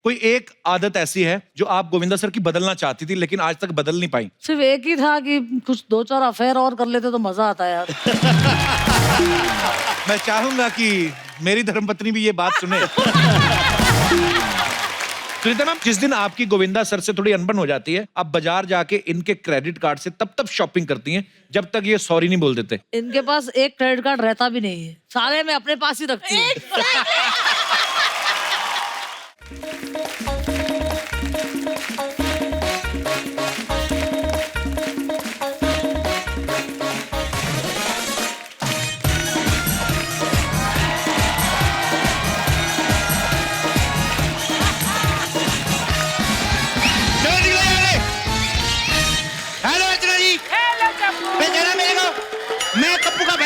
कोई एक आदत ऐसी है जो आप गोविंदा सर की बदलना चाहती थी लेकिन आज तक बदल नहीं पाई? सिर्फ एक ही था कि कुछ 2-4 अफेयर और कर लेते तो मजा आता यार। मैं चाहूंगा कि मेरी धर्मपत्नी भी ये बात सुने। सुनीता मैम, जिस दिन आपकी गोविंदा सर से थोड़ी अनबन हो जाती है, आप बाजार जाके इनके क्रेडिट कार्ड से तब शॉपिंग करती हैं जब तक ये सॉरी नहीं बोल देते। इनके पास एक क्रेडिट कार्ड रहता भी नहीं है, सारे मैं अपने पास ही रखती हूँ।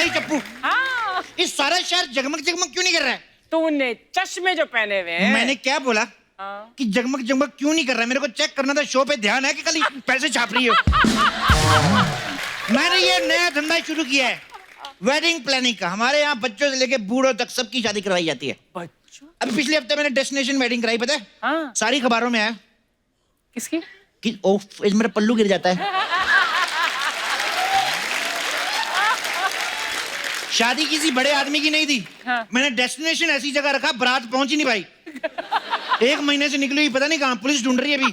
चप्पू, इस सारा शहर जगमग जगमग क्यों नहीं कर रहा है? तूने चश्मे जो पहने हुए हैं। मैंने क्या बोला कि जगमग जगमग क्यों नहीं कर रहा है? मेरे को चेक करना था, शो पे ध्यान है कि कल पैसे छाप रही हो। मैंने ये नया धंधा शुरू किया है, वेडिंग प्लानिंग का। हमारे यहाँ बच्चों से लेके बूढ़ों तक सबकी शादी करवाई जाती है। अभी पिछले हफ्ते मैंने डेस्टिनेशन वेडिंग कराई, पता है? सारी खबरों में आया। किसकी? कि ओफ, मेरा पल्लू गिर जाता है। शादी किसी बड़े आदमी की नहीं थी। मैंने डेस्टिनेशन ऐसी जगह रखा, बारात पहुंच ही नहीं पाई। 1 महीने से निकली हुई, पता नहीं कहां, पुलिस ढूंढ रही है अभी।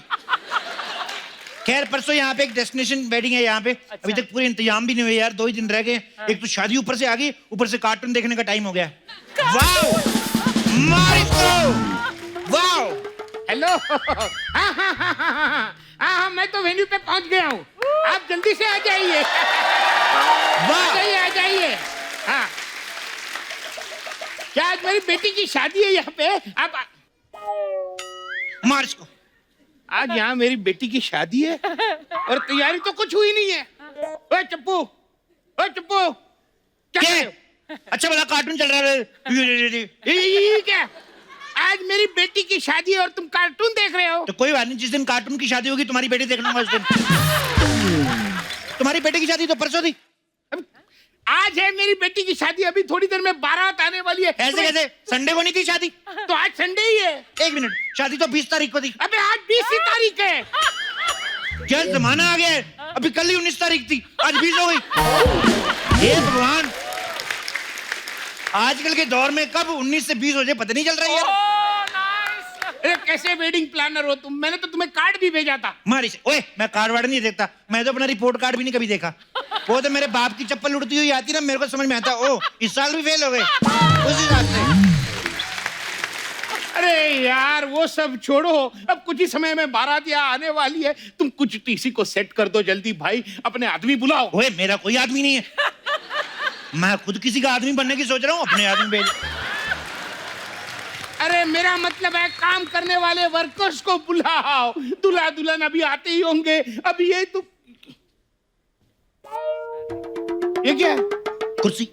खैर, परसों यहाँ पे एक डेस्टिनेशन वेडिंग है यहाँ पे। अच्छा। अभी तक पूरे इंतजाम भी नहीं हुए यार, 2 ही दिन रह गए। एक तो शादी ऊपर से आ गई, ऊपर से कार्टून देखने का टाइम हो गया। Wow Marico, wow. हेलो। हाँ, मैं तो वेन्यू पे पहुंच गया हूँ, आप जल्दी से आ जाइए। आ जाइए। हाँ, क्या आज मेरी बेटी की शादी है यहाँ पे? आप मार इसको। आज यहाँ मेरी बेटी की शादी है और तैयारी तो कुछ हुई नहीं है। ओए चप्पू, क्या है? अच्छा भला कार्टून चल रहा है। ये क्या? आज मेरी बेटी की शादी है और तुम कार्टून देख रहे हो? तो कोई बात नहीं, जिस दिन कार्टून की शादी होगी तुम्हारी बेटी देख लूंगा उस दिन। तुम्हारी बेटी की शादी तो परसों थी। आज है मेरी बेटी की शादी, अभी थोड़ी देर में बारात आने वाली है। ऐसे कैसे? संडे को नहीं थी शादी? तो आज संडे ही है। 1 मिनट, शादी तो 20 तारीख को थी। अबे आज 20 ही तारीख है। क्या जमाना आ गया है? अभी कल ही 19 तारीख थी, आज 20 हो गई। हे भगवान, आजकल के दौर में कब 19 से 20 हो जाए पता नहीं चल रहा है यार। अरे कैसे वेडिंग प्लानर हो तुम? मैंने तो तुम्हें कार्ड भी भेजा था। मारी से, ओए मैं कार्ड वार्ड नहीं देखता, मैं तो अपना रिपोर्ट कार्ड भी नहीं कभी देखा। वो तो मेरे बाप की चप्पल उड़ती हुई आती ना, मेरे को समझ में आता, ओ इस साल भी फेल हो गए उस हिसाब से। अरे यार वो सब छोड़ो, अब कुछ ही समय में बारात यहाँ आने वाली है। तुम कुछ टीसी को सेट कर दो जल्दी भाई, अपने आदमी बुलाओ। ओए मेरा कोई आदमी नहीं है, मैं खुद किसी का आदमी बनने की सोच रहा हूँ, अपने आदमी भेज। अरे मेरा मतलब है काम करने वाले वर्कर्स को बुलाओ, दूल्हा दुल्हन अभी आते ही होंगे। अब ये तो ये क्या है? कुर्सी।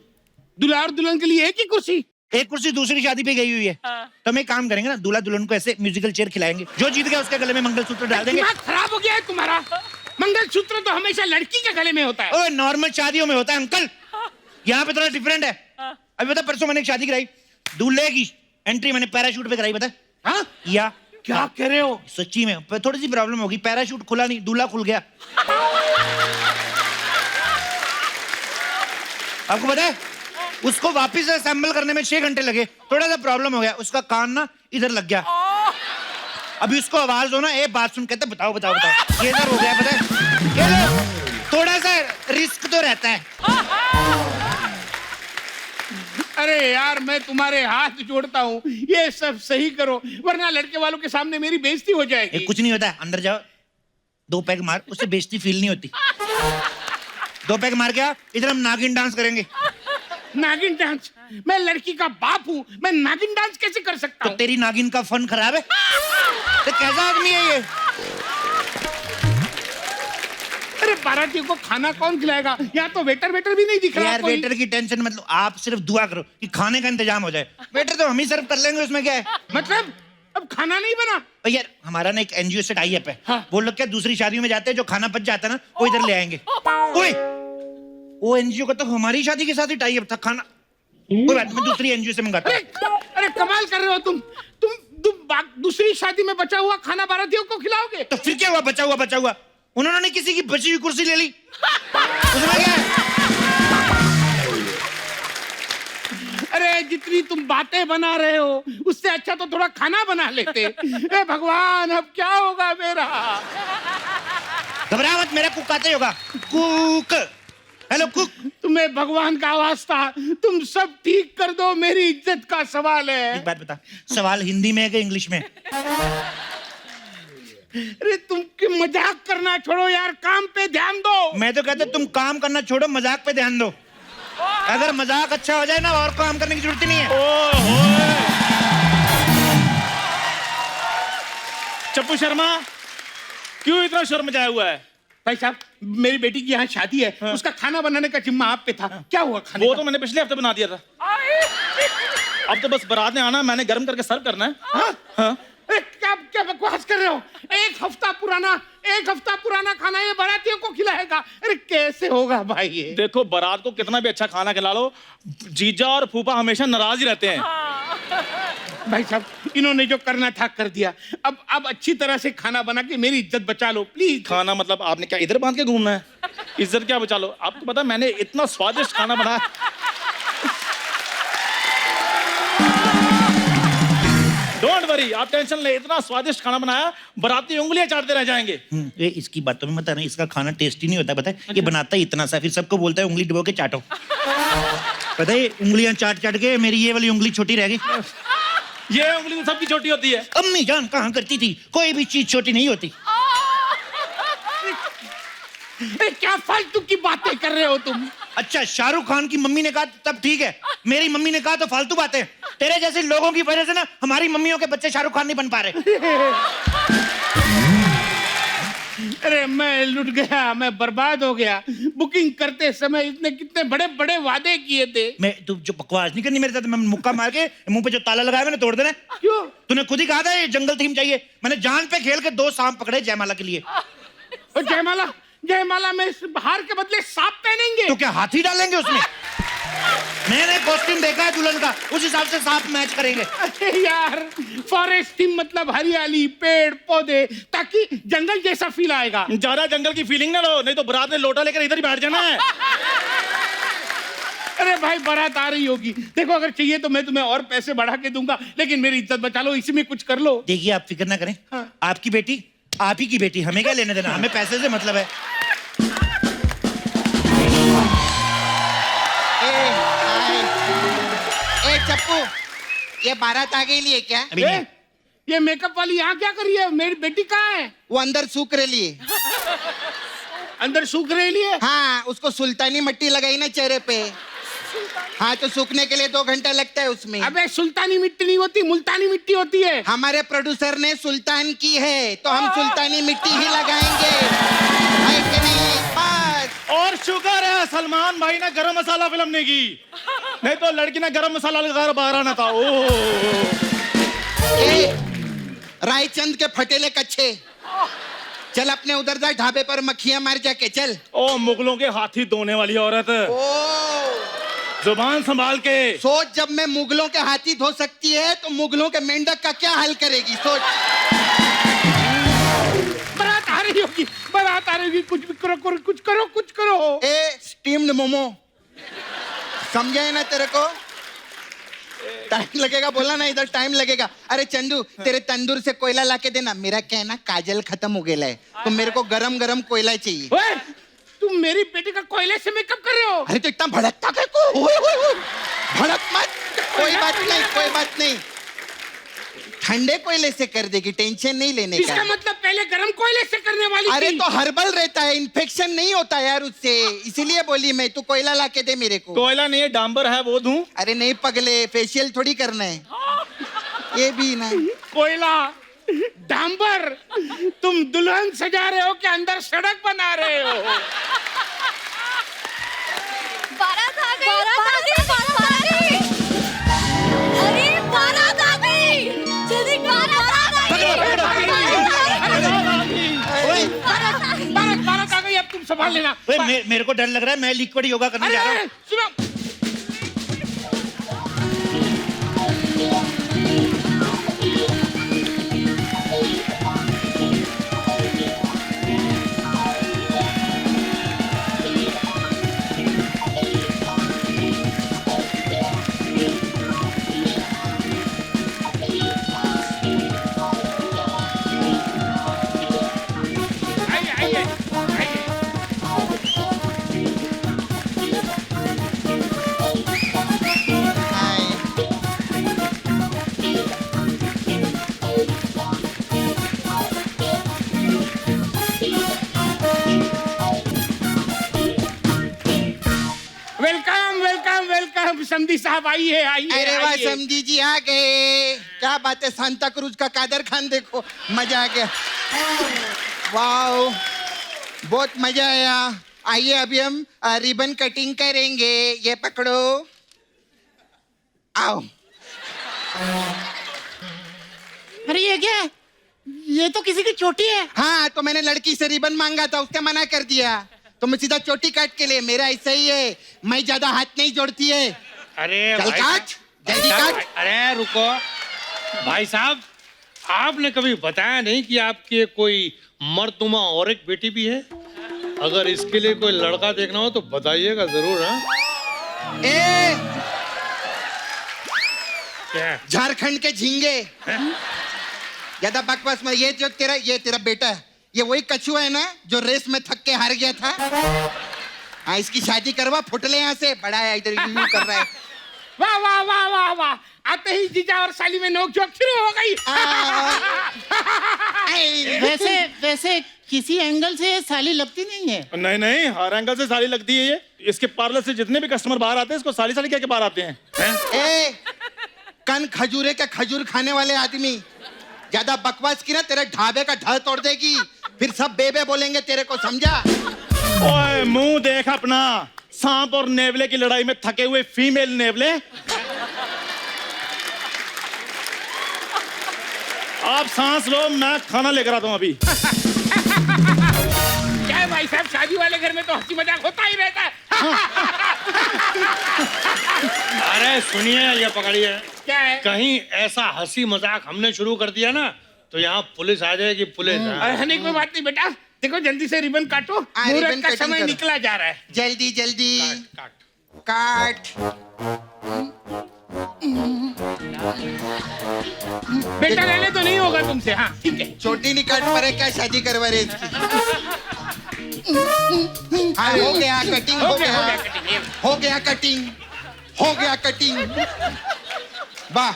दूल्हा और दुल्हन के लिए एक ही कुर्सी? एक कुर्सी दूसरी शादी पे गई हुई है। तो हम एक काम करेंगे ना, दूल्हा दुल्हन को ऐसे म्यूजिकल चेयर खिलाएंगे, जो जीत गया उसके गले में मंगलसूत्र डाल देंगे। दिमाग खराब हो गया है तुम्हारा? मंगलसूत्र तो हमेशा लड़की के गले में होता है। ओए नॉर्मल शादियों में होता है अंकल, यहाँ पे थोड़ा डिफरेंट है। अभी बता, परसों मैंने एक शादी कराई, दूल्हे की एंट्री मैंने पैराशूट पे कराई, बता। हाँ या क्या कह रहे हो? सच्ची में थोड़ी सी प्रॉब्लम होगी, पैराशूट खुला नहीं, दूल्हा खुल गया। आपको पता है उसको वापस असेंबल करने में 6 घंटे लगे, थोड़ा सा प्रॉब्लम हो गया, उसका कान ना इधर लग गया। अभी उसको आवाज हो ना, ए बात सुन, कहते बताओ बताओ बताओ, ये इधर हो गया, पता है? थोड़ा सा रिस्क तो रहता है। अरे यार मैं तुम्हारे हाथ जोड़ता हूँ, ये सब सही करो वरना लड़के वालों के सामने मेरी बेइज्जती हो जाएगी। कुछ नहीं होता है, अंदर जाओ, 2 पैग मार, उससे बेइज्जती फील नहीं होती। 2 पैग मार के इधर हम नागिन डांस करेंगे। नागिन डांस? मैं लड़की का बाप हूँ, मैं नागिन डांस कैसे कर सकता हूँ? तो तेरी नागिन का फन खराब है। तो कैसा आदमी है ये? अरे बारातियों को खाना कौन खिलाएगा? यहाँ तो वेटर भी नहीं दिख रहा। यार वेटर की टेंशन मतलब, आप सिर्फ दुआ करो कि खाने का इंतजाम हो जाए। वेटर तो हम ही सर्व कर लेंगे, उसमें क्या है? मतलब अब खाना नहीं बना? यार हमारा ना एक एनजीओ से टाई अप है। हाँ। वो लोग क्या दूसरी शादियों में जाते हैं, जो खाना बच जाता है ना वो इधर ले आएंगे। ओए वो एनजीओ का तो हमारी शादी के साथ ही टाई अप था, खाना कोई बात नहीं, मैं दूसरी एनजीओ से मंगाता हूँ। अरे कमाल कर रहे हो तुम दूसरी शादी में बचा हुआ खाना बारातियों को खिलाओगे? तो फिर क्या हुआ, बचा हुआ उन्होंने किसी की बची हुई कुर्सी ले ली, उसमें क्या है? अरे जितनी तुम बातें बना रहे हो उससे अच्छा तो थोड़ा खाना बना लेते। ए भगवान, अब क्या होगा मेरा? घबरा मत, मेरा कुक आते होगा। Cook, hello cook. तुम्हें भगवान का वास्ता, तुम सब ठीक कर दो, मेरी इज्जत का सवाल एक है। बात बता, सवाल हिंदी में है कि इंग्लिश में? अरे तुम की मजाक करना छोड़ो यार, काम पे ध्यान दो। मैं तो कहता तुम काम करना छोड़ो, मजाक पे ध्यान दो। अगर मजाक अच्छा हो जाए ना, और काम करने की जरूरत ही नहीं है। चप्पू शर्मा, क्यों इतना शोर मचाया हुआ है? भाई साहब, मेरी बेटी की यहाँ शादी है, उसका खाना बनाने का जिम्मा आप पे था, क्या हुआ खाने वो का? तो मैंने पिछले हफ्ते बना दिया था। अब तो बस बारात ने आना, मैंने गर्म करके सर्व करना है। हाँ? अरे क्या बकवास कर रहे हो? एक हफ्ता पुराना खाना ये बारातियों को खिलाएगा? अरे कैसे होगा भाई ये? देखो, बारात को कितना भी अच्छा खाना खिला लो, जीजा और फूफा हमेशा नाराज ही रहते हैं। भाई साहब, इन्होंने जो करना था कर दिया, अब अच्छी तरह से खाना बना के मेरी इज्जत बचा लो प्लीज। खाना मतलब आपने क्या इधर बांध के घूमना है? इज्जत क्या बचा लो? आपको पता है मैंने इतना स्वादिष्ट खाना बनाया। डोंट वरी, आप टेंशन ले, इतना स्वादिष्ट खाना बनाया, बाराती उंगलियां चाटते रह जाएंगे। ये इसकी बातों में मत आना, इसका खाना टेस्टी नहीं होता, पता है? ये बनाता ही इतना सा, फिर सबको बोलता है उंगली डुबो के चाटो। पता है, उंगलियां चाट चाट के मेरी ये वाली उंगली छोटी रह गई। ये उंगली तो सबकी छोटी होती है। अम्मी जान कहाँ करती थी, कोई भी चीज छोटी नहीं होती। अरे क्या फालतू की बातें कर रहे हो तुम? अच्छा, शाहरुख खान की मम्मी ने कहा तब ठीक है, मेरी मम्मी ने कहा तो फालतू बातें। तेरे जैसे लोगों की वजह से ना हमारी मम्मियों के बच्चे शाहरुख खान नहीं बन पा रहे। अरे मैं लुट गया, मैं बर्बाद हो गया। बुकिंग करते समय इतने कितने बड़े बड़े वादे किए थे। मैं तू जो बकवास नहीं करनी मेरे साथ, मैं मुक्का मार के मुंह पे जो ताला लगाया मैंने तोड़ देना। क्यों? तूने खुद ही कहा था ये जंगल थीम चाहिए, मैंने जान पे खेल के 2 सांप पकड़े जयमाला के लिए। और जयमाला में इस हार के बदले सांप पहनेंगे? तो क्या हाथी डालेंगे उसमें? मैंने कॉस्ट्यूम देखा है दुल्हन का, उस हिसाब से सांप मैच करेंगे। अरे यार, फॉरेस्ट थीम मतलब हरियाली, पेड़ पौधे, ताकि जंगल जैसा फील आएगा। ज्यादा जंगल की फीलिंग ना लो, नहीं तो बारात ने लोटा लेकर इधर ही बैठ जाना है। अरे भाई, बारात आ रही होगी, देखो अगर चाहिए तो मैं तुम्हें और पैसे बढ़ा के दूंगा, लेकिन मेरी इज्जत बचा लो, इसी में कुछ कर लो। देखिए, आप फिक्र ना करें। हाँ। आपकी बेटी आप ही की बेटी, हमें क्या लेने देना, हमें पैसे से मतलब है। ए चप्पू, ये बारात आ गई लिए क्या? अभी नहीं। ये मेकअप वाली यहाँ क्या कर रही है? मेरी बेटी कहाँ है? वो अंदर सूख रही है। अंदर सूख रही है? हाँ, उसको सुल्तानी मिट्टी लगाई ना चेहरे पे। हाँ, तो सूखने के लिए 2 घंटा लगता है उसमें। अबे सुल्तानी मिट्टी नहीं होती, मुल्तानी मिट्टी होती है। हमारे प्रोड्यूसर ने सुल्तान की है, तो हम सुल्तानी मिट्टी ही लगाएंगे, है कि नहीं? बस। और शुक्र है सलमान भाई ने गरम मसाला फिल्म नहीं की, नहीं तो लड़की ने गरम मसाला लगाकर बाहर आना था। रायचंद के फटेले कच्चे, चल अपने उधर जा, ढाबे पर मक्खियां मार जाके चल। ओ मुगलों के हाथी धोने वाली औरत, ओ जुबान संभाल के सोच, जब मैं मुगलों के हाथी धो सकती है तो मुगलों के मेंढक का क्या हाल करेगी? सोच। बारात आ रही होगी, बारात आ रही होगी, कुछ भी करो, कुछ करो। ए स्टीम्ड मोमो, समझा है ना तेरे को? टाइम लगेगा, बोला ना, इधर टाइम लगेगा। अरे चंदू, तेरे तंदूर से कोयला लाके देना। मेरा क्या है ना, काजल खत्म हो गया है, तो मेरे को गरम गरम कोयला चाहिए। ओए, तुम मेरी बेटी का कोयले से मेकअप कर रहे हो? अरे तो इतना भड़कता क्या को? भड़क मत, कोई बात नहीं, ठंडे कोयले से कर देगी, टेंशन नहीं लेने का। इसका मतलब पहले गरम कोयले से करने वाली अरे थी। तो हर्बल रहता है, इन्फेक्शन नहीं होता यार उससे, इसीलिए बोली मैं, तू कोयला लाके दे मेरे को। कोयला नहीं है, डांबर है, वो दूं? अरे नहीं पगले, फेशियल थोड़ी करना है, ये भी ना। कोयला, डांबर, तुम दुल्हन सजा रहे हो कि अंदर सड़क बना रहे हो? बारात आ गई, अरे बारात आ गई, जल्दी बारात आ गई, अब तुम संभाल लेना। मेरे को डर लग रहा है, मैं लिक्विड योगा करने जा रहा हूँ। सुनो, आइए आइए अरे वाह आइए। समझी जी आ गए, क्या बात है, सांता क्रूज का कादर खान देखो, मजा आ गया, वाओ बहुत मजा आया। आइए अभी हम रिबन कटिंग करेंगे, ये पकड़ो, आओ। अरे ये क्या है? ये तो किसी की चोटी है। हाँ तो मैंने लड़की से रिबन मांगा था, उसने मना कर दिया, तो मैं सीधा चोटी काट के लिए, मेरा ऐसा ही है, मैं ज्यादा हाथ नहीं जोड़ती है। अरे चल भाई काट, जल्दी साहब, काट। अरे रुको भाई साहब, आपने कभी बताया नहीं कि आपके कोई मर्दुमा और एक बेटी भी है? अगर इसके लिए कोई लड़का देखना हो तो बताइएगा जरूर। हाँ ए क्या? झारखंड के झींगे, ज्यादा बकवास में, ये तेरा बेटा है, ये वही कछुआ है ना जो रेस में थक के हार गया था? हाँ इसकी शादी करवा, फुटले यहाँ से, बड़ा है इधर यूं कर रहा है। वाह वाह वाह वाह वाह, आते ही जीजा और साली में नोक-झोंक शुरू हो गई। वैसे वैसे किसी एंगल से ये साली लगती नहीं है। नहीं नहीं, हर एंगल से साली लगती है ये। इसके पार्लर से जितने भी कस्टमर बाहर आते हैं इसको साली साली कह के बाहर आते हैं। ए कन खजूरे का खजूर खाने वाले आदमी, ज्यादा बकवास की ना तेरे ढाबे का ढल तोड़ देगी, फिर सब बेबे बोलेंगे तेरे को, समझा? ओए मुंह देख अपना, सांप और नेवले की लड़ाई में थके हुए फीमेल नेवले। आप सांस लो, मैं खाना लेकर आता हूँ अभी। क्या है भाई साहब, शादी वाले घर में तो हंसी मजाक होता ही रहता है। अरे सुनिए, ये पकड़िए, क्या है? कहीं ऐसा हंसी मजाक हमने शुरू कर दिया ना तो यहाँ पुलिस आ जाएगी, पुलिस। हाँ। अरे कोई बात नहीं बेटा, देखो जल्दी से रिबन काटो, हाँ, मुहूर्त रिबन का कटिंग समय करो। निकला जा रहा है। जल्दी जल्दी काट। काट। बेटा रहने तो नहीं होगा तुमसे। हाँ ठीक है। छोटी नहीं काट पा रहे क्या, शादी करवा रहे इसकी? हाँ हो गया कटिंग, हो गया, हो गया कटिंग, हो गया कटिंग, वाह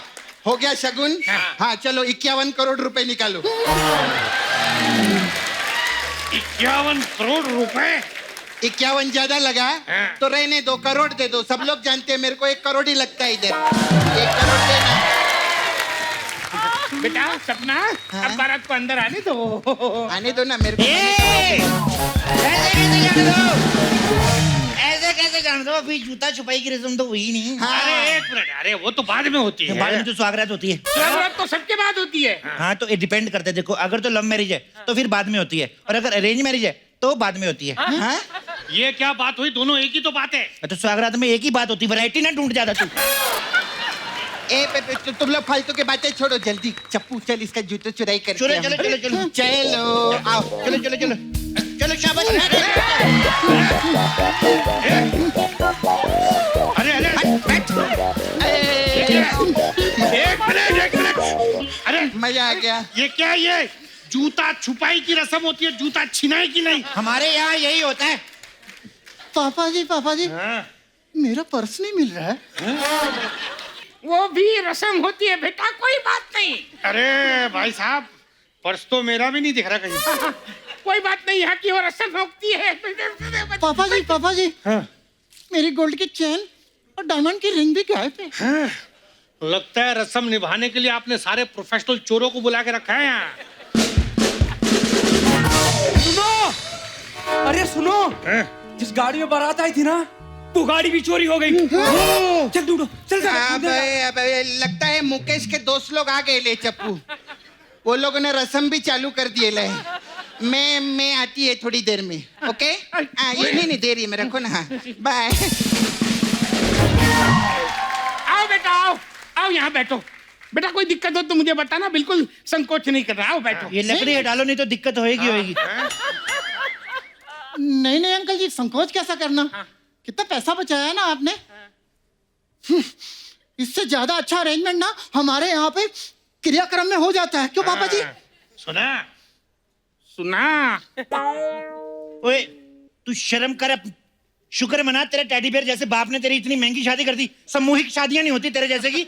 हो गया शगुन। हाँ चलो 51 करोड़ रुपए निकालो। 51 करोड़ रुपए? 51 ज्यादा लगा हाँ। तो रहने दो, करोड़ दे दो, सब लोग जानते हैं मेरे को 1 करोड़ ही लगता है इधर, 1 करोड़ देना। बेटा सपना, अब बारात को अंदर आने दो। आने दो ना मेरे को। ऐसे कैसे जान दो, अभी जूता छुपाई की रस्म तो हुई नहीं। अरे एक मिनट, अरे वो तो बाद में होती है। बाद में तो स्वागत होती है। स्वागत तो सबके बाद होती है। हाँ तो ये डिपेंड करता है, देखो अगर तो लव मैरिज है तो फिर बाद में होती है, और अगर अरेंज मैरिज है तो बाद में होती है। हाँ? ये क्या बात हुई, दोनों एक ही तो बात है। तो स्वागत में एक ही बात होती, वैरायटी ना ढूंढ ज्यादा तू। तुम लोग फालतू के बातें छोड़ो, जल्दी चप्पू चल इसका जूते चुराई कर। चलो चलो चलो चलो चलो आओ, चलो चलो चलो चलो शाबाश। अरे अरे एक मिनट, अरे मजा आ गया। ये क्या है? ये जूता छुपाई की रस्म होती है, जूता छिनाई की नहीं। हमारे यहाँ यही होता है। पापा जी हाँ। मेरा पर्स नहीं मिल रहा है। वो भी रस्म होती है बेटा, कोई बात नहीं। अरे भाई साहब, पर्स तो मेरा भी नहीं दिख रहा कहीं। कोई बात नहीं, यहाँ की वो रस्म होती है। पापा जी हाँ। मेरी गोल्ड की चेन और डायमंड की रिंग भी गायब है। हाँ। लगता है रस्म निभाने के लिए आपने सारे प्रोफेशनल चोरों को बुला के रखा है यहाँ। सुनो, अरे सुनो, हाँ? जिस गाड़ी में बारात आई थी ना, वो गाड़ी भी चोरी हो गई। चल ढूंढो, चल अबे लगता है मुकेश के दोस्त लोग आ गए ले चप्पू, वो लोगों ने रस्म भी चालू कर दिए ले। मैं आती है थोड़ी देर में, ओके? ये नहीं दे रही है, मैं रखो ना। हाँ बाय। आओ बेटा, आओ आओ, यहाँ बैठो। बेटा कोई दिक्कत हो तो मुझे बताना, बिल्कुल संकोच नहीं करना। आओ बैठो। ये लकड़ी हटा लो, नहीं तो दिक्कत होएगी। नहीं अंकल जी, संकोच कैसा करना, कितना पैसा बचाया ना आपने। इससे ज्यादा अच्छा अरेंजमेंट ना हमारे यहाँ पे क्रियाक्रम में हो जाता है, क्यों पापा जी? सुना? ओए तू शर्म कर, शुक्र मना तेरे टेडी बेयर जैसे बाप ने तेरी इतनी महंगी शादी कर दी। सामूहिक शादियां नहीं होती तेरे जैसे की।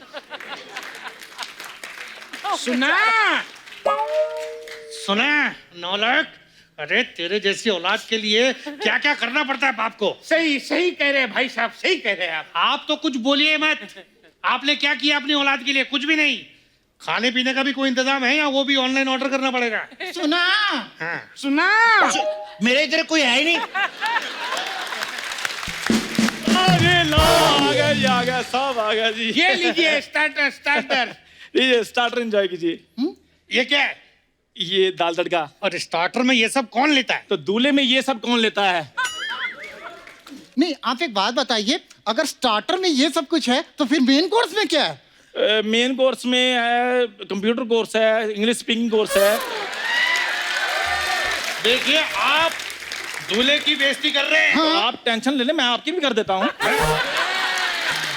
सुना नौलख, अरे तेरे जैसी औलाद के लिए क्या क्या करना पड़ता है बाप को। सही सही कह रहे हैं भाई साहब, सही कह रहे हैं आप। आप तो कुछ बोलिए मत, आपने क्या किया अपनी औलाद के लिए? कुछ भी नहीं। खाने पीने का भी कोई इंतजाम है या वो भी ऑनलाइन ऑर्डर करना पड़ेगा? सुना हाँ। सुना मेरे इधर कोई है ही नहीं। अरे लो आ गया सब आ गया जी। ये लीजिए स्टार्टर स्टार्टर। लीजिए स्टार्टर एंजॉय कीजिए। ये क्या है? ये दाल तड़का। और स्टार्टर में ये सब कौन लेता है? तो दूल्हे में ये सब कौन लेता है? नहीं आप एक बात बताइए, अगर स्टार्टर में ये सब कुछ है तो फिर मेन कोर्स में क्या है? मेन कोर्स में है कंप्यूटर कोर्स है, इंग्लिश स्पीकिंग कोर्स है। देखिए आप दूल्हे की बेइज्जती कर रहे हैं। तो आप टेंशन ले लें, मैं आपकी भी कर देता हूँ।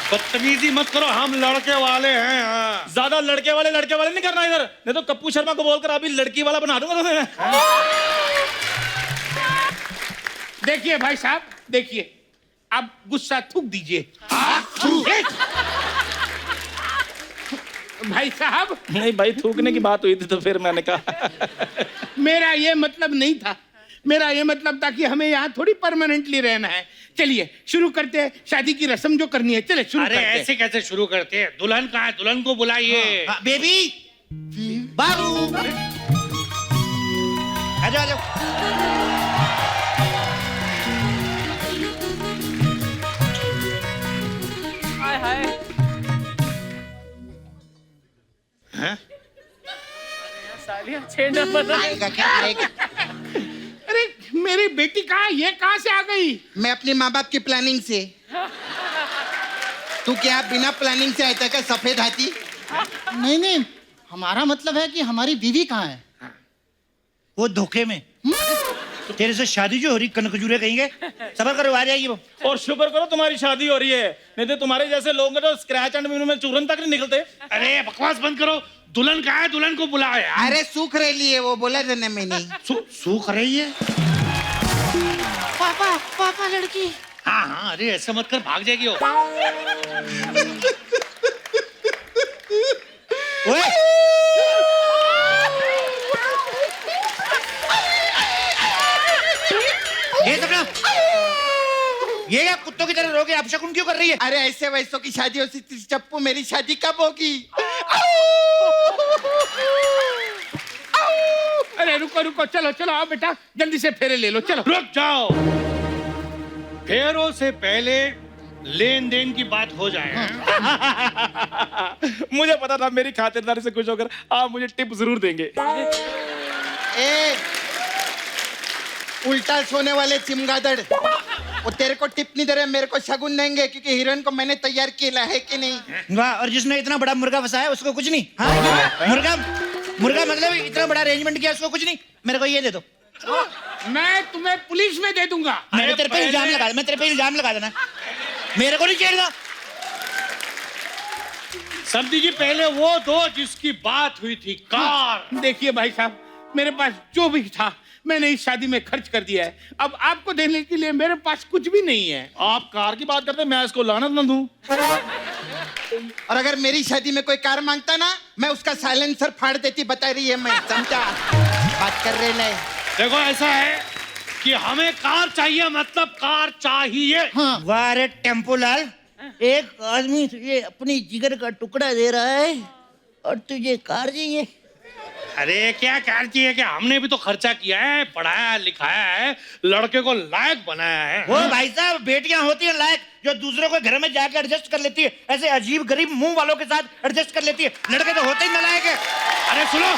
बदतमीजी मत करो, हम लड़के वाले हैं। हाँ। ज्यादा लड़के वाले नहीं करना इधर, नहीं तो कप्पू शर्मा को बोलकर अभी लड़की वाला बना दूंगा तुम्हें। देखिए भाई साहब, देखिए आप गुस्सा थूक दीजिए। भाई साहब नहीं भाई, थूकने की बात हुई थी तो फिर मैंने कहा। मेरा ये मतलब नहीं था, मेरा ये मतलब था कि हमें यहाँ थोड़ी परमानेंटली रहना है। चलिए शुरू करते हैं शादी की रस्म जो करनी है। चले शुरू अरे करते हैं। ऐसे कैसे शुरू करते हैं? दुल्हन कहाँ है? दुल्हन को बुलाइए। हाँ, बेबी बाबू आ जाओ आ जाओ। हाय हाय। सालियाँ 6 नंबर। आएगा क्या आएगा? अरे मेरी बेटी कहाँ? ये कहाँ से आ गई? मैं अपने माँ बाप की प्लानिंग से। तू क्या बिना प्लानिंग से आया था क्या सफेद हाथी? नहीं नहीं, हमारा मतलब है कि हमारी बीवी कहाँ है? वो धोखे में तेरे से शादी जो हो रही कनकजूरे कहेंगे। सबर करो, आ जाएगी वो। और शुक्र करो तुम्हारी शादी हो रही है, नहीं तो तुम्हारे जैसे लोग तो स्क्रैच एंड विन में चूरन तक नहीं निकलते। अरे बकवास बंद करो। दुल्हन कहाँ है? दुल्हन को बुलाओ यार। अरे सूख रही है वो, बोला था ना मैंने। सूख रही है। पापा पापा लड़की। हाँ हाँ, अरे ऐसा मत कर, भाग जाएगी वो। ओए ये तकड़ा, ये क्या कुत्तों की तरह रोके अपशकुन क्यों कर रही है? अरे ऐसे वैसों की शादी हो सकती, चप्पू मेरी शादी कब होगी? अरे रुको रुको, चलो चलो आओ बेटा, जल्दी से फेरे ले लो, चलो। रुक जाओ, फेरों से पहले लेन देन की बात हो जाए। मुझे पता था मेरी खातिरदारी से खुश होकर आप मुझे टिप जरूर देंगे। ए उल्टा सोने वाले चिमगादड़, वो तेरे को टिप नहीं दे रहे, मेरे को शगुन देंगे क्योंकि हीरोइन को मैंने तैयार किया है कि नहीं? वाह, और जिसने इतना बड़ा मुर्गा फंसाया उसको कुछ नहीं? हाँ मुर्गा मुर्गा मतलब इतना बड़ा अरेंजमेंट किया उसको कुछ नहीं? मेरे को ये दे दो। मैं तुम्हें पुलिस में दे दूंगा। मैं तेरे पे इल्जाम लगा, मैं तेरे पे इल्जाम लगा देना, मेरे को नहीं छेड़ना। समझी जी, पहले वो दो जिसकी बात हुई थी, कार। देखिए भाई साहब, मेरे पास जो भी था मैंने इस शादी में खर्च कर दिया है। अब आपको देने के लिए मेरे पास कुछ भी नहीं है। आप कार की बात करते, मैं इसको लानत न दूं। और अगर मेरी शादी में कोई कार मांगता ना, मैं उसका साइलेंसर फाड़ देती, बता रही है मैं, समझा? बात कर रहे नहीं। देखो ऐसा है कि हमें कार चाहिए, मतलब कार चाहिए। वाह रे टेम्पो लाल, एक आदमी तुझे अपनी जिगर का टुकड़ा दे रहा है और तुझे कार चाहिए? अरे क्या कार चाहिए? क्या हमने भी तो खर्चा किया है, पढ़ाया लिखाया है, लड़के को लायक बनाया है। वो भाई साहब, बेटियां होती हैं लायक जो दूसरों के घर में जाकर एडजस्ट कर लेती है, ऐसे अजीब गरीब मुंह वालों के साथ एडजस्ट कर लेती है। लड़के तो होते ही नालायक है। अरे सुनो,